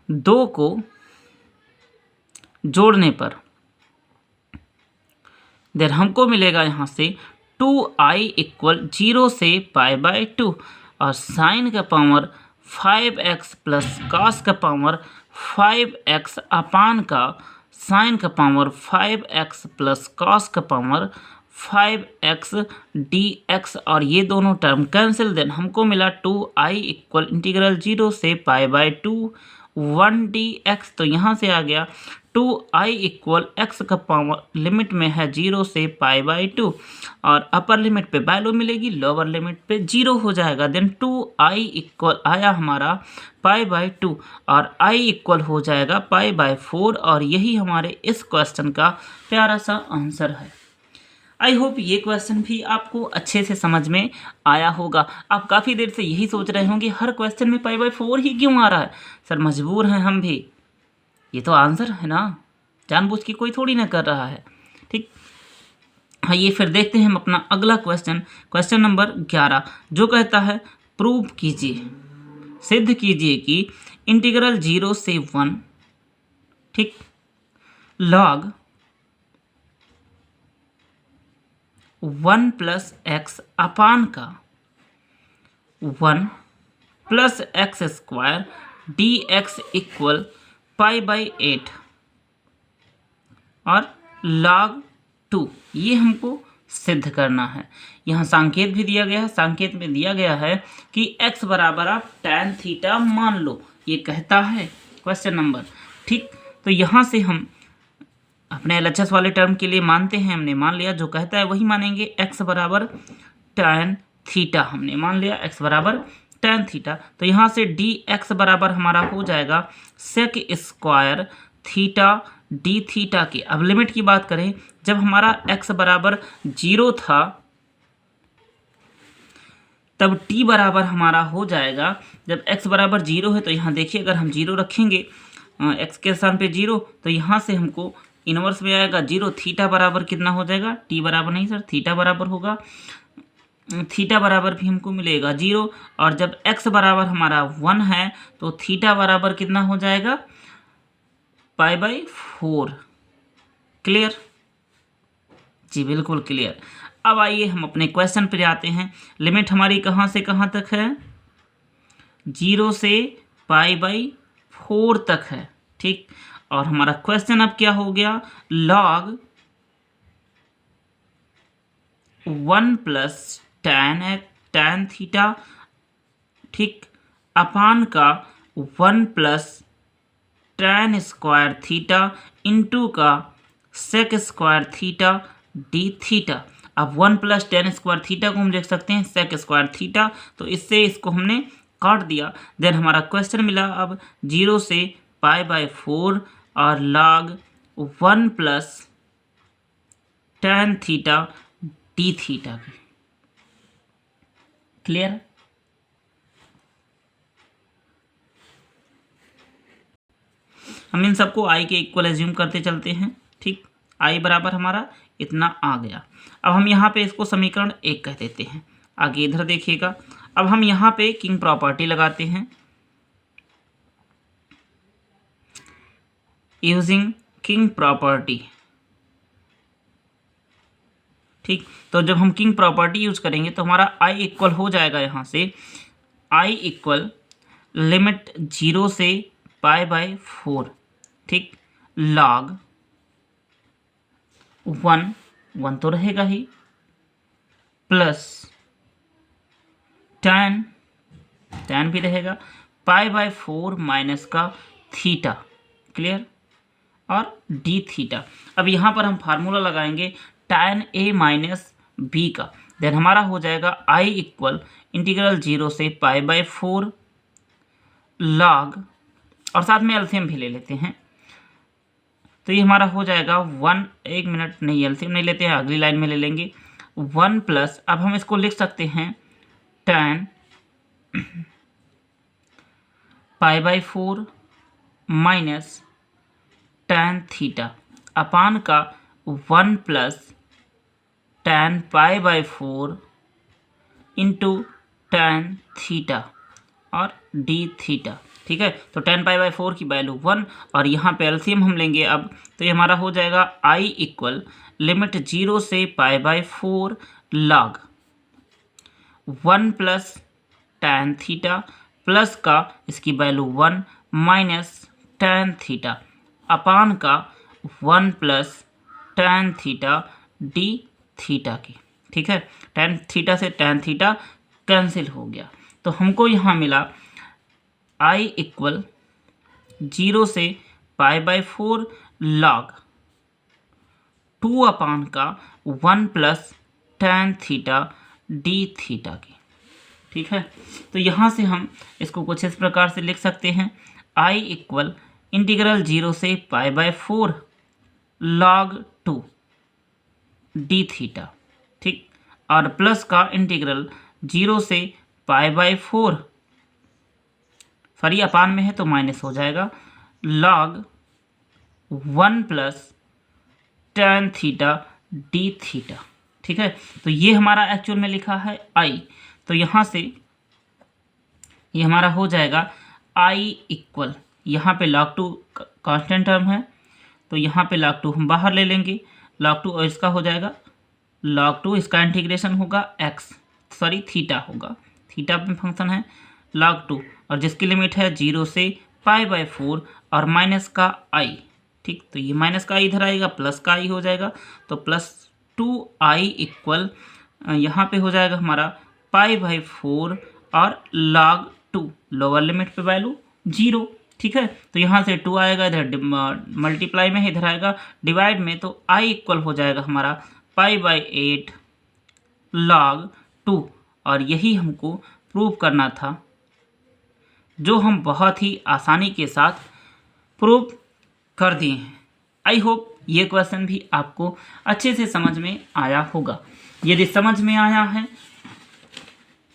2 को जोड़ने पर देन हमको मिलेगा यहाँ से 2i इक्वल 0 से π/2 और साइन का पावर 5x प्लस कॉस का पावर 5x अपान का साइन का पावर 5x प्लस कॉस का पावर 5x dx और ये दोनों टर्म कैंसिल। देन हमको मिला 2i इक्वल इंटीग्रल 0 से π/2 1 dx। तो यहाँ से आ गया 2i इक्वल x का पावर लिमिट में है 0 से π/2 और अपर लिमिट पे वैल्यू मिलेगी, लोअर लिमिट पे 0 हो जाएगा। देन 2i इक्वल आया हमारा π/2 और i इक्वल हो जाएगा π/4 और यही हमारे इस क्वेश्चन का प्यारा सा आंसर है। आई होप ये क्वेश्चन भी आपको अच्छे से समझ में आया होगा। आप काफ़ी देर से यही सोच रहे होंगे हर क्वेश्चन में π/4 ही क्यों आ रहा है। सर मजबूर हैं हम भी, ये तो आंसर है ना, जानबूझ के कोई थोड़ी ना कर रहा है। ठीक, हाँ ये फिर देखते हैं हम अपना अगला क्वेश्चन नंबर 11 जो कहता है प्रूव कीजिए, सिद्ध कीजिए कि इंटीग्रल 0 से 1 ठीक लॉग 1 प्लस एक्स अपान का 1 plus x square D x equal π/8 और log 2 ये हमको सिद्ध करना है। यहाँ संकेत भी दिया गया है। संकेत में दिया गया है कि x बराबर आप tan थीटा मान लो, ये कहता है क्वेश्चन नंबर। ठीक, तो यहाँ से हम अपने LHS वाले टर्म के लिए मानते हैं, हमने मान लिया जो कहता है वही मानेंगे। x बराबर tan थीटा हमने मान लिया, x बराबर tan थीटा। तो यहाँ से dx बराबर हमारा हो जाएगा sec square theta D theta की। अब लिमिट की बात करें, जब हमारा x बराबर 0 था तब t बराबर हमारा हो जाएगा, जब x बराबर 0 है तो यहाँ देखिए अगर हम 0 रखेंगे x के स्थान पे 0 तो यहाँ से हमको इनवर्स में आएगा 0। थीटा बराबर कितना हो जाएगा, t बराबर नहीं सर थीटा बराबर होगा, थीटा बराबर भी हमको मिलेगा 0। और जब x बराबर हमारा 1 है तो थीटा बराबर कितना हो जाएगा π/4। क्लियर जी, बिल्कुल क्लियर। अब आइए हम अपने क्वेश्चन पर आते हैं। लिमिट हमारी कहाँ से कहाँ तक है, 0 से π/4 तक है। ठीक, और हमारा क्वेश्चन अब क्या हो गया, log 1 प्लस tan थीटा ठीक अपान का 1 plus tan square theta into का sec square theta D theta. अब 1 प्लस tan स्क्वायर थीटा को हम देख सकते हैं सेक स्क्वायर थीटा, तो इससे इसको हमने काट दिया। देन हमारा क्वेश्चन मिला अब 0 से π/4 और log 1 plus tan theta D theta की। क्लियर, हम इन सबको i के इक्वल एज्यूम करते चलते हैं। ठीक, i बराबर हमारा इतना आ गया। अब हम यहाँ पे इसको समीकरण 1 कह देते हैं। आगे इधर देखिएगा, अब हम यहाँ पे किंग प्रॉपर्टी लगाते हैं। यूजिंग किंग प्रॉपर्टी ठीक। तो जब हम किंग प्रॉपर्टी यूज करेंगे तो हमारा आई इक्वल हो जाएगा यहाँ से आई इक्वल लिमिट 0 से π/4, ठीक, log 1 तो रहेगा ही, प्लस tan भी रहेगा, π/4 माइनस का थीटा, क्लियर, और डी थीटा। अब यहाँ पर हम फार्मूला लगाएंगे tan a माइनस बी का, देन हमारा हो जाएगा आई इक्वल इंटीग्रल 0 से π/4 log, और साथ में एलसीएम भी ले लेते हैं, तो ये हमारा हो जाएगा 1, 1 मिनट नहीं, एलसीएम नहीं लेते हैं, अगली लाइन में ले लेंगे 1 प्लस, अब हम इसको लिख सकते हैं tan π/4 minus tan theta upon का 1 plus tan π/4 into tan theta और डी थीटा, ठीक है। तो tan π/4 की वैल्यू 1 और यहाँ पे एलसीएम हम लेंगे अब, तो ये हमारा हो जाएगा आई इक्वल लिमिट 0 से π/4 log 1 plus tan theta plus का इसकी value 1 minus tan theta upon का 1 plus tan theta D theta की, ठीक है। tan थीटा से tan थीटा कैंसिल हो गया, तो हमको यहाँ मिला आई इक्वल 0 से π/4 log 2 अपान का 1 plus tan theta D theta की, ठीक है। तो यहाँ से हम इसको कुछ इस प्रकार से लिख सकते हैं आई इक्वल इंटीग्रल 0 से π/4 log 2 डी थीटा, ठीक, और प्लस का इंटीग्रल 0 से π/4, सॉरी अपान में है तो माइनस हो जाएगा, log 1 plus tan theta D theta, ठीक है। तो ये हमारा एक्चुअल में लिखा है आई, तो यहाँ से ये हमारा हो जाएगा आई इक्वल, यहाँ पे log 2 कांस्टेंट टर्म है तो यहाँ पे log 2 हम बाहर ले लेंगे, log 2 और इसका हो जाएगा log 2, इसका इंटीग्रेशन होगा थीटा होगा, थीटा में फंक्शन है log 2 और जिसकी लिमिट है 0 से π/4 और माइनस का आई, ठीक। तो ये माइनस का आई इधर आएगा, प्लस का आई हो जाएगा, तो प्लस 2i इक्वल यहाँ पे हो जाएगा हमारा π/4 और log 2, लोअर लिमिट पे वैल्यू 0, ठीक है। तो यहाँ से 2 आएगा, इधर मल्टीप्लाई में है, इधर आएगा डिवाइड में, तो i इक्वल हो जाएगा हमारा π/8 log 2, और यही हमको प्रूव करना था, जो हम बहुत ही आसानी के साथ प्रूव कर दिए हैं। आई होप ये क्वेश्चन भी आपको अच्छे से समझ में आया होगा। यदि समझ में आया है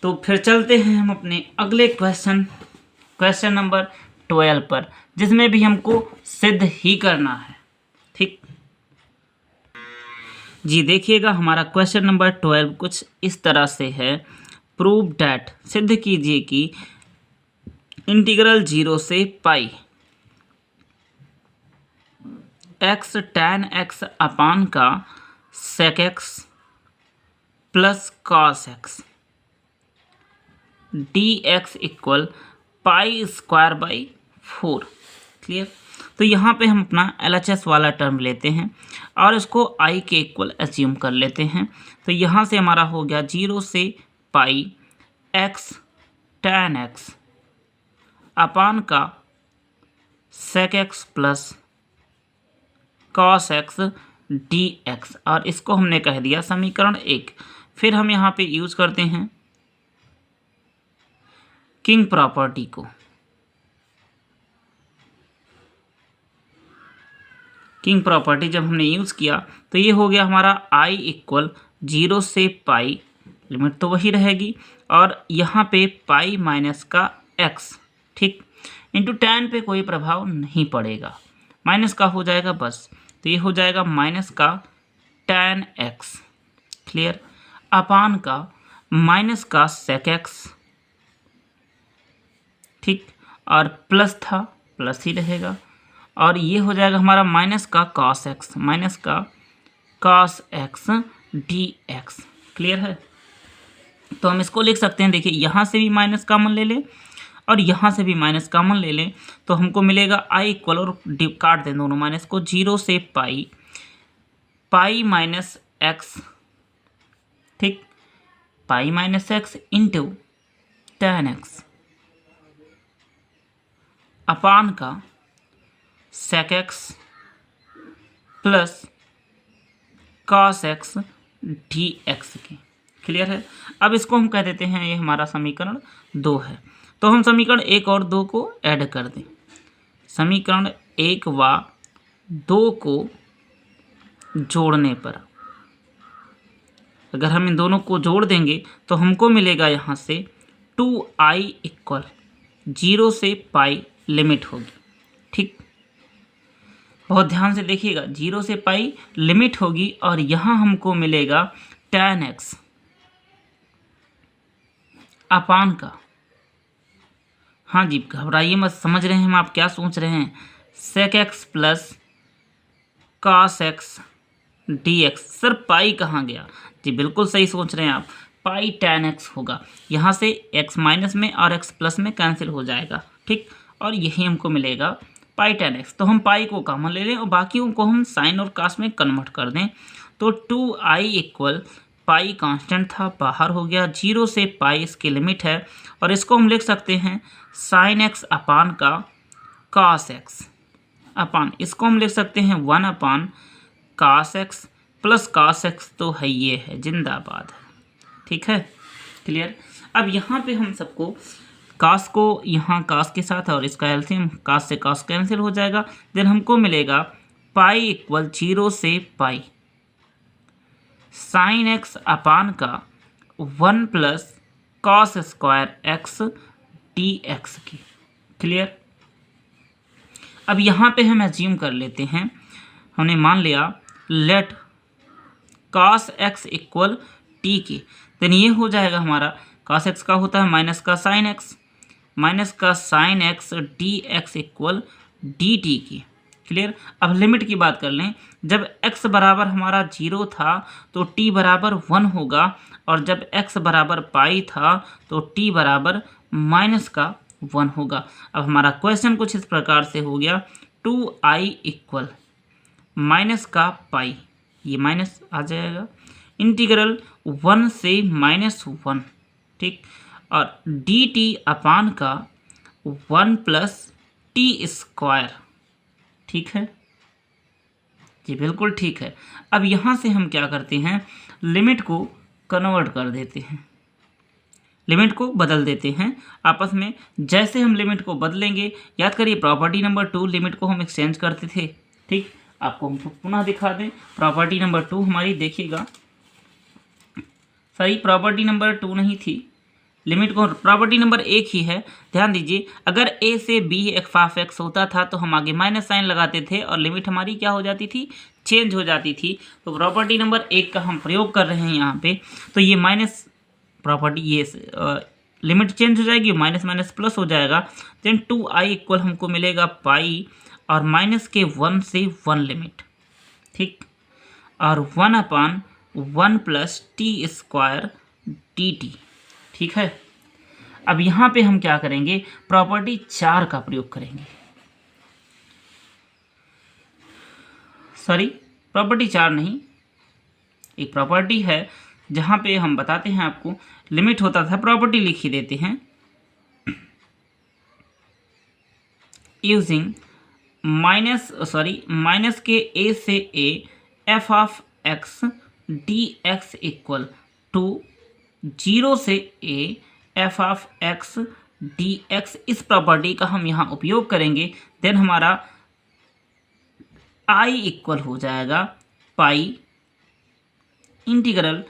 तो फिर चलते हैं हम अपने अगले क्वेश्चन नंबर 12 पर, जिसमें भी हमको सिद्ध ही करना है, ठीक। जी देखिएगा, हमारा क्वेश्चन नंबर 12 कुछ इस तरह से है, प्रूव डैट, सिद्ध कीजिए कि इंटीग्रल 0 से पाई x tan x अपान का sec x plus cos x dx equal π²/4, clear. तो यहाँ पे हम अपना LHS वाला टर्म लेते हैं और इसको i के इक्वल एज्यूम कर लेते हैं, तो यहाँ से हमारा हो गया 0 से पाई x tan x अपान का sec x plus cos x dx, और इसको हमने कह दिया समीकरण 1। फिर हम यहाँ पे यूज करते हैं किंग प्रॉपर्टी को, किंग प्रॉपर्टी जब हमने यूज किया तो ये हो गया हमारा i इक्वल 0 से पाई, लिमिट तो वही रहेगी, और यहाँ पे पाई माइनस का x, ठीक, इंटू tan पे कोई प्रभाव नहीं पड़ेगा, माइनस का हो जाएगा बस, तो ये हो जाएगा माइनस का tan x, क्लियर, अपान का माइनस का sec x, ठीक, और प्लस था प्लस ही रहेगा, और ये हो जाएगा हमारा माइनस का cos x, माइनस का cos x dx। क्लियर है? तो हम इसको लिख सकते हैं, देखिए यहाँ से भी माइनस कॉमन ले लें और यहाँ से भी माइनस कॉमन ले लें तो हमको मिलेगा i इक्वल, और काट दें दोनों माइनस को, 0 से पाई माइनस एक्स, ठीक, pi minus X into tan x upon का sec x plus cos x dx की। क्लियर है? अब इसको हम कह देते हैं, ये हमारा समीकरण 2 है। तो हम समीकरण 1 और 2 को ऐड कर दें। समीकरण 1 व 2 को जोड़ने पर अगर हम इन दोनों को जोड़ देंगे तो हमको मिलेगा यहाँ से 2i इक्वल, 0 से पाई लिमिट होगी, ठीक, बहुत ध्यान से देखिएगा, 0 से पाई लिमिट होगी और यहाँ हमको मिलेगा tan x अपान का, हाँ जी घबराइए मत, समझ रहे हैं हम आप क्या सोच रहे हैं, sec x plus cos x dx। Sir पाई कहाँ गया? जी बिल्कुल सही सोच रहे हैं आप, पाई tan x होगा, यहाँ से x माइनस में और x प्लस में कैंसिल हो जाएगा, ठीक, और यही हमको मिलेगा पाई tan x। तो हम पाई को कॉमन ले लें और बाकियों को हम साइन और कास में कन्वर्ट कर दें। तो 2i इक्वल, पाई कांस्टेंट था बाहर हो गया, 0 से पाई इसकी लिमिट है और इसको हम लिख सकते हैं साइन x अपान का cos x अपान, इसको हम लिख सकते हैं 1 अपान cos x plus cos x तो है, ये है जिंदाबाद है, ठीक है, क्लियर। अब यहाँ पे हम सबको cos को यहाँ cos के साथ और इसका एलसीएम cos से cos कैंसिल हो जाएगा, देन हमको मिलेगा पाई इक्वल 0 से पाई साइन x अपान का 1 plus cos square x dx की। क्लियर? अब यहाँ पे हम एज्यूम कर लेते हैं, हमने मान लिया let cos x equal t की, देन ये हो जाएगा हमारा cos x का होता है माइनस का sine x dx equal dt की। क्लियर? अब लिमिट की बात कर लें, जब x बराबर हमारा 0 था तो t बराबर 1 होगा और जब x बराबर पाई था तो t बराबर माइनस का 1 होगा। अब हमारा क्वेश्चन कुछ इस प्रकार से हो गया, 2i इक्वल माइनस का पाई, ये माइनस आ जाएगा, इंटीग्रल 1 से -1, ठीक, और dt अपान का 1 प्लस टी स्क्वायर, ठीक है जी, बिल्कुल ठीक है। अब यहाँ से हम क्या करते हैं, लिमिट को कन्वर्ट कर देते हैं, लिमिट को बदल देते हैं आपस में। जैसे हम लिमिट को बदलेंगे, याद करिए प्रॉपर्टी नंबर 2, लिमिट को हम एक्सचेंज करते थे, ठीक, आपको हम पुनः दिखा दें। प्रॉपर्टी नंबर 2 हमारी देखिएगा, सही प्रॉपर्टी नंबर 2 नहीं थी, लिमिट को प्रॉपर्टी नंबर 1 ही है। ध्यान दीजिए, अगर a से b f(x) होता था तो हम आगे माइनस साइन लगाते थे और लिमिट हमारी क्या हो जाती थी, चेंज हो जाती थी। तो प्रॉपर्टी नंबर 1 का हम प्रयोग कर रहे हैं यहाँ पे, तो ये माइनस प्रॉपर्टी, ये लिमिट चेंज हो जाएगी, माइनस माइनस प्लस हो जाएगा, देन 2i इक्वल हमको मिलेगा पाई और माइनस के 1 से 1 लिमिट, ठीक, और 1 अपान 1 प्लस टी स्क्वायर dt, ठीक है। अब यहाँ पे हम क्या करेंगे, प्रॉपर्टी 4 का प्रयोग करेंगे, सॉरी प्रॉपर्टी 4 नहीं, एक प्रॉपर्टी है जहाँ पे हम बताते हैं आपको, लिमिट होता था, प्रॉपर्टी लिख ही देते हैं, यूजिंग माइनस के a से a f(x) dx equal to 0 से a f(x) dx। इस प्रॉपर्टी का हम यहाँ उपयोग करेंगे, देन हमारा i इक्वल हो जाएगा पाई इंटीग्रल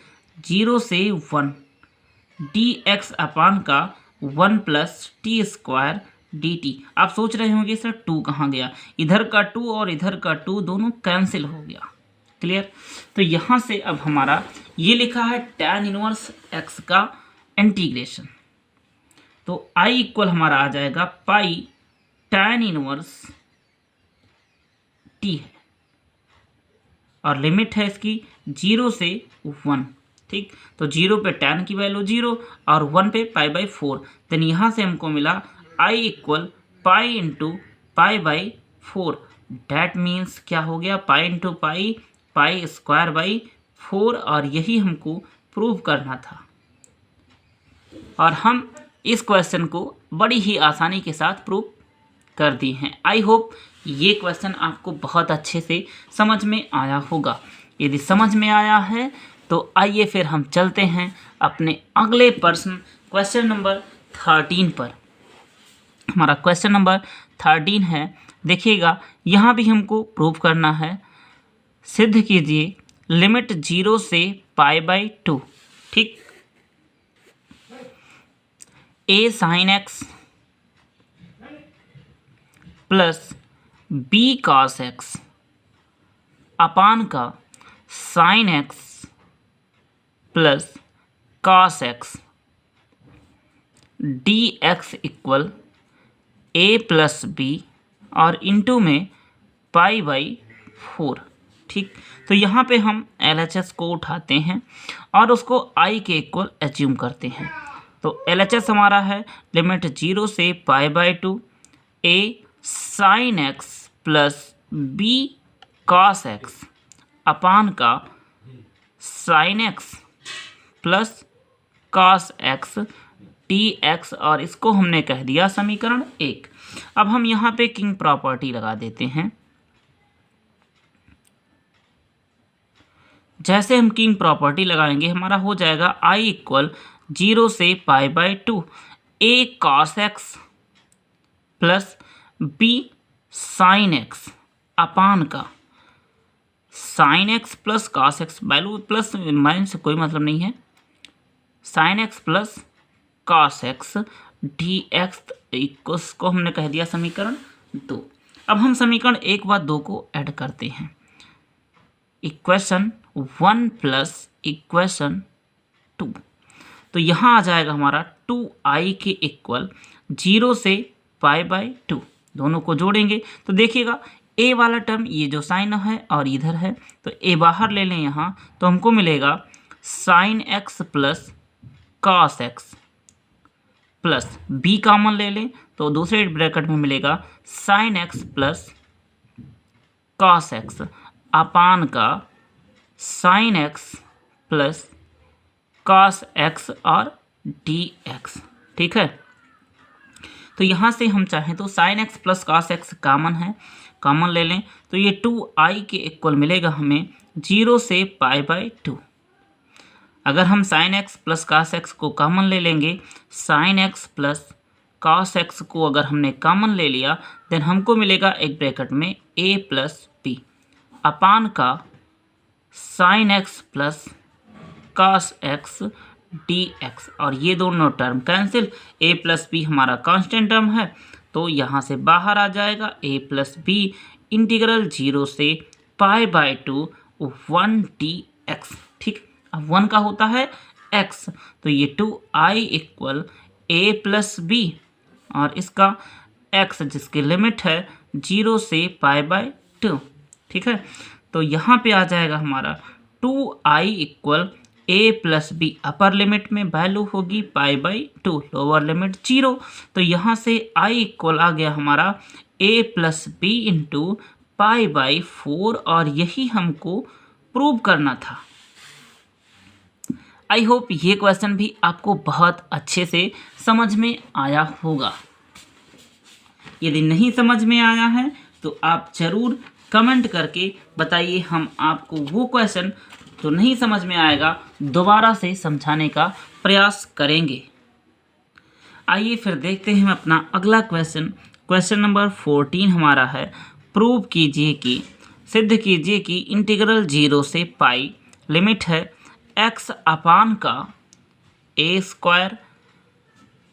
0 से 1 dx अपान का 1 प्लस टी स्क्वायर dt। आप सोच रहे होंगे सर 2 कहाँ गया, इधर का 2 और इधर का 2 दोनों कैंसिल हो गया। क्लियर? तो यहाँ से अब हमारा ये लिखा है tan इनवर्स x का इंटीग्रेशन, तो i इक्वल हमारा आ जाएगा पाई tan इनवर्स t है और लिमिट है इसकी 0 से 1। ठीक, तो 0 पे tan की वैल्यू 0 और 1 पे π/4। देन यहाँ से हमको मिला I equal pi into π/4। That means क्या हो गया, pi into pi square by 4, और यही हमको प्रूव करना था। और हम इस क्वेश्चन को बड़ी ही आसानी के साथ प्रूव कर दी हैं। आई होप ये क्वेश्चन आपको बहुत अच्छे से समझ में आया होगा। यदि समझ में आया है तो आइए फिर हम चलते हैं अपने अगले प्रश्न क्वेश्चन नंबर 13 पर। हमारा क्वेश्चन नंबर 13 है, देखिएगा यहाँ भी हमको प्रूव करना है। सिद्ध कीजिए लिमिट 0 से π/2। ठीक, a sin x plus b cos x upon का sin x plus cos x dx equal a plus b और इंटू में π/4। ठीक, तो यहाँ पे हम LHS को उठाते हैं और उसको I के इक्वल एज्यूम करते हैं। तो LHS हमारा है लिमिट 0 से π/2 a sin x plus b cos x upon का sin x plus cos x dx, और इसको हमने कह दिया समीकरण 1। अब हम यहाँ पे किंग प्रॉपर्टी लगा देते हैं। जैसे हम किंग प्रॉपर्टी लगाएंगे हमारा हो जाएगा I इक्वल 0 से π/2 a cos x plus b sin x upon का sin x plus cos x, value plus minus से कोई मतलब नहीं है, sin x plus cos x dx, इसको हमने कह दिया समीकरण 2। अब हम समीकरण 1 व 2 को ऐड करते हैं। इक्वेशन 1 प्लस इक्वेशन 2, तो यहाँ आ जाएगा हमारा 2i के इक्वल 0 से π/2। दोनों को जोड़ेंगे तो देखिएगा a वाला टर्म ये जो साइन है और इधर है, तो a बाहर ले लें यहाँ, तो हमको मिलेगा sin x plus cos x plus b common ले लें तो दूसरे ब्रैकेट में मिलेगा sin x plus cos x upon का sin x plus cos x और dx। ठीक है, तो यहाँ से हम चाहें तो sin x plus cos x common है, कॉमन ले लें तो ये 2i के इक्वल मिलेगा हमें 0 से π/2। अगर हम sin x plus cos x को कॉमन ले लेंगे, sin x plus cos x को अगर हमने कॉमन ले लिया, देन हमको मिलेगा एक ब्रैकेट में a प्लस b अपान का sin x plus cos x dx, और ये दोनों term cancel, a plus B हमारा कांस्टेंट टर्म है तो यहाँ से बाहर आ जाएगा a प्लस बी इंटीग्रल 0 से π/2 1 dx। ठीक, अब 1 का होता है x, तो ये 2i equal a plus B और इसका x जिसकी लिमिट है 0 से π/2। ठीक है, तो यहाँ पे आ जाएगा हमारा 2i equal a plus B, upper limit में वैल्यू होगी π/2, लोअर लिमिट 0, तो यहाँ से i इक्वल आ गया हमारा a प्लस बी इंटू π/4, और यही हमको प्रूव करना था। आई होप ये क्वेश्चन भी आपको बहुत अच्छे से समझ में आया होगा। यदि नहीं समझ में आया है तो आप ज़रूर कमेंट करके बताइए, हम आपको वो क्वेश्चन जो नहीं समझ में आएगा दोबारा से समझाने का प्रयास करेंगे। आइए फिर देखते हैं अपना अगला क्वेश्चन। क्वेश्चन नंबर 14 हमारा है, प्रूव कीजिए कि, सिद्ध कीजिए कि इंटीग्रल 0 से पाई लिमिट है x अपान का a square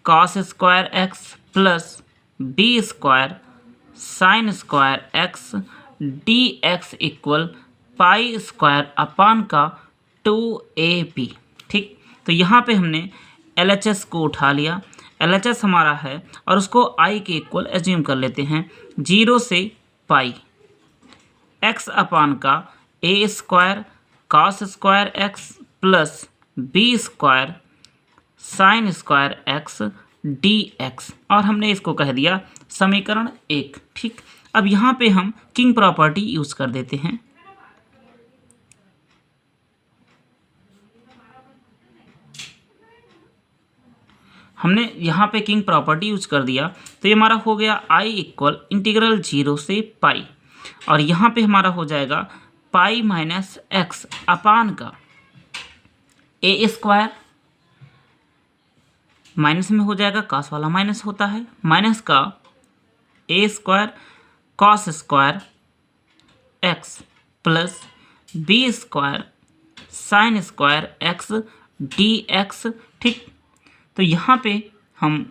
cos square x plus b square sine square x dx equal pi square upon का 2ab। ठीक, तो यहाँ पे हमने LHS को उठा लिया, LHS हमारा है और उसको i के इक्वल एज्यूम कर लेते हैं 0 से पाई x अपान का a square cos square x plus b square sine square x D x, और हमने इसको कह दिया समीकरण 1। ठीक, अब यहाँ पे हम किंग प्रॉपर्टी यूज कर देते हैं। हमने यहाँ पे किंग प्रॉपर्टी यूज कर दिया तो ये हमारा हो गया आई इक्वल इंटीग्रल 0 से पाई, और यहाँ पे हमारा हो जाएगा पाई माइनस एक्स अपान का ए स्क्वायर, माइनस में हो जाएगा कॉस वाला माइनस होता है, माइनस का a square cos square x plus b square sine square x D x. ठीक, तो यहाँ पे हम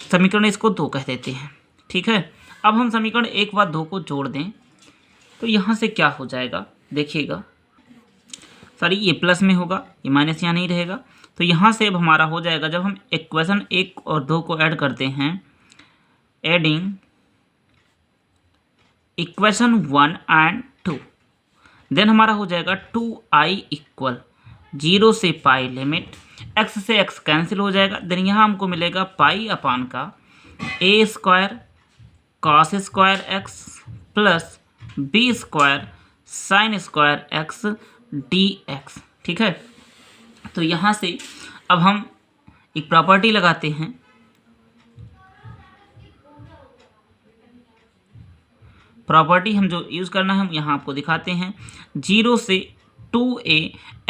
समीकरण इसको 2 कह देते हैं। ठीक है, अब हम समीकरण 1 व 2 को जोड़ दें तो यहाँ से क्या हो जाएगा देखिएगा, सॉरी ये प्लस में होगा, ये माइनस यहाँ नहीं रहेगा, तो यहाँ से अब हमारा हो जाएगा जब हम इक्वेशन 1 और 2 को ऐड करते हैं, एडिंग इक्वेशन 1 एंड 2, देन हमारा हो जाएगा 2i इक्वल 0 से पाई लिमिट x से x कैंसिल हो जाएगा, देन यहाँ हमको मिलेगा पाई अपान का a square cos square x plus b square sine square x D x. ठीक है, तो यहाँ से अब हम एक प्रॉपर्टी लगाते हैं, प्रॉपर्टी हम जो यूज़ करना है हम यहाँ आपको दिखाते हैं। 0 से 2a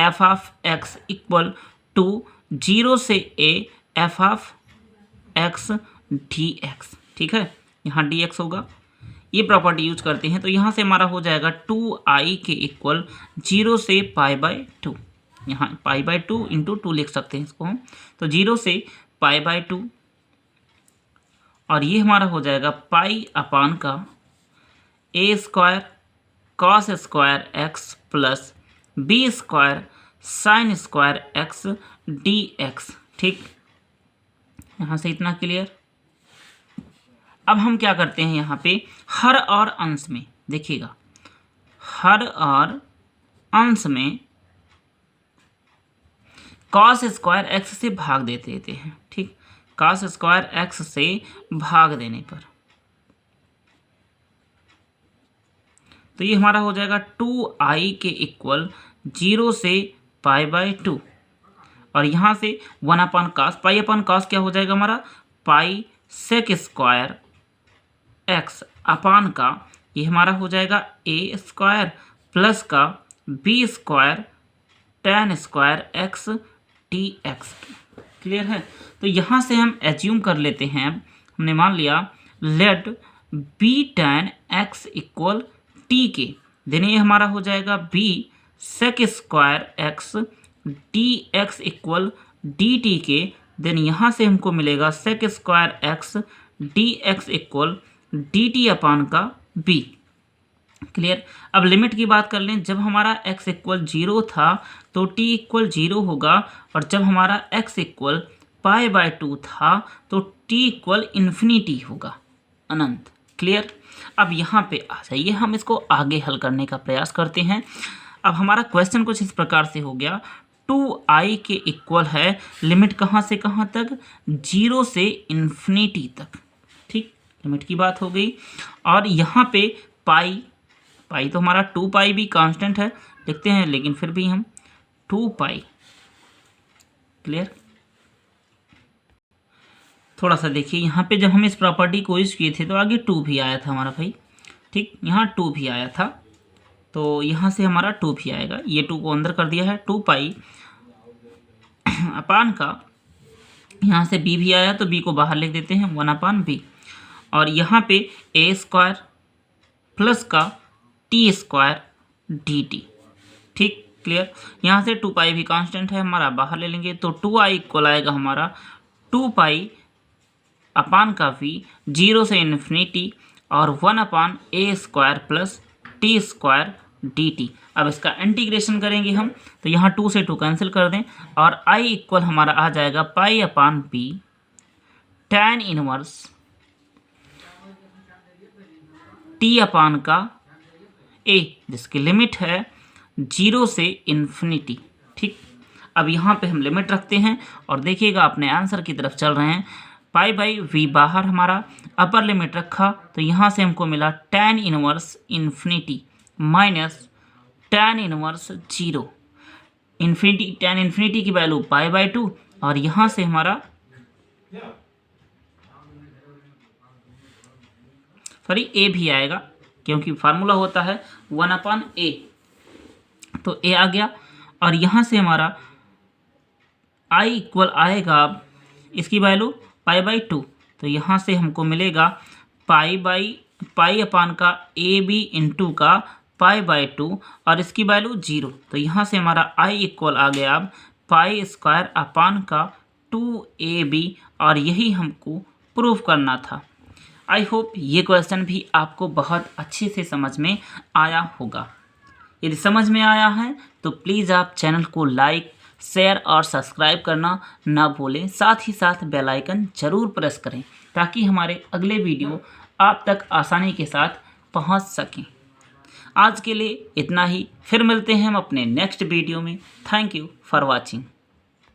F of X equal to 0 से a F of x D x. ठीक है, यहाँ डी एक्स होगा, ये प्रॉपर्टी यूज करते हैं तो यहाँ से हमारा हो जाएगा 2i के इक्वल 0 से पाई बाई 2, यहाँ पाई बाई 2 इंटू 2 लिख सकते हैं इसको हम, तो 0 से पाई बाई 2, और ये हमारा हो जाएगा पाई अपान का a square cos square x plus b square sine square x D x. ठीक, यहाँ से इतना क्लियर। अब हम क्या करते हैं यहाँ पे हर और अंश में देखिएगा, हर और अंश में कॉस स्क्वायर एक्स से भाग देते हैं। ठीक, कॉस स्क्वायर एक्स से भाग देने पर तो ये हमारा हो जाएगा 2i के इक्वल 0 से पाई बाई 2, और यहाँ से 1 अपान कॉस, पाई अपान कॉस क्या हो जाएगा हमारा पाई सेक स्क्वायर एक्स अपान का ये हमारा हो जाएगा ए स्क्वायर प्लस का B square tan square X T X. Clear है, तो यहाँ से हम एज्यूम कर लेते हैं, हमने मान लिया let b tan x equal t के, देन ये हमारा हो जाएगा b sec square x D x equal D T के, देन यहाँ से हमको मिलेगा sec square x D x equal D t upon का बी। क्लियर, अब लिमिट की बात कर लें, जब हमारा x इक्वल 0 था तो t इक्वल 0 होगा, और जब हमारा x इक्वल पाई बाई 2 था तो t इक्वल इन्फिनिटी होगा, अनंत। क्लियर, अब यहाँ पे आ जाइए, हम इसको आगे हल करने का प्रयास करते हैं। अब हमारा क्वेश्चन कुछ इस प्रकार से हो गया, 2i के इक्वल है लिमिट कहाँ से कहाँ तक, 0 से इन्फिनिटी तक। ठीक, लिमिट की बात हो गई, और यहाँ पे पाई तो हमारा 2 भी कांस्टेंट है लिखते हैं, लेकिन फिर भी हम 2 पाई। क्लियर, थोड़ा सा देखिए यहाँ पे जब हम इस प्रॉपर्टी को यूज किए थे तो आगे 2 भी आया था हमारा भाई। ठीक, यहाँ 2 भी आया था, तो यहाँ से हमारा 2 भी आएगा, ये 2 को अंदर कर दिया है, 2 पाई अपान का, यहाँ से b भी आया तो b को बाहर लिख देते हैं 1 अपान b, और यहाँ पे a स्क्वायर प्लस का टी स्क्वायर डी टी। ठीक, क्लियर, यहाँ से 2 पाई भी कांस्टेंट है हमारा, बाहर ले लेंगे तो 2i इक्वल आएगा हमारा 2 पाई अपान का v 0 से इन्फिनिटी और 1 upon a square plus t square d t. अब इसका इंटीग्रेशन करेंगे हम तो यहाँ 2 से 2 कैंसिल कर दें, और i इक्वल हमारा आ जाएगा पाई अपान b tan inverse T upon का ए जिसकी लिमिट है 0 से इन्फिनिटी। ठीक, अब यहाँ पे हम लिमिट रखते हैं और देखिएगा अपने आंसर की तरफ चल रहे हैं। पाई बाई वी बाहर हमारा अपर लिमिट रखा तो यहाँ से हमको मिला tan inverse infinity minus tan inverse 0 infinity. tan infinity की वैल्यू पाई बाई 2 और यहाँ से हमारा ए भी आएगा क्योंकि फार्मूला होता है 1/a, तो ए आ गया और यहाँ से हमारा आई इक्वल आएगा अब इसकी वैल्यू पाई बाई 2, तो यहाँ से हमको मिलेगा पाई अपान का ए बी इंटू का पाई बाई 2 और इसकी वैल्यू 0, तो यहाँ से हमारा आई इक्वल आ गया अब पाई स्क्वायर अपान का 2ab और यही हमको प्रूव करना था। आई होप ये क्वेश्चन भी आपको बहुत अच्छे से समझ में आया होगा। यदि समझ में आया है तो प्लीज़ आप चैनल को लाइक शेयर और सब्सक्राइब करना ना भूलें, साथ ही साथ बेल आइकन ज़रूर प्रेस करें ताकि हमारे अगले वीडियो आप तक आसानी के साथ पहुंच सकें। आज के लिए इतना ही, फिर मिलते हैं हम अपने नेक्स्ट वीडियो में। Thank you for watching.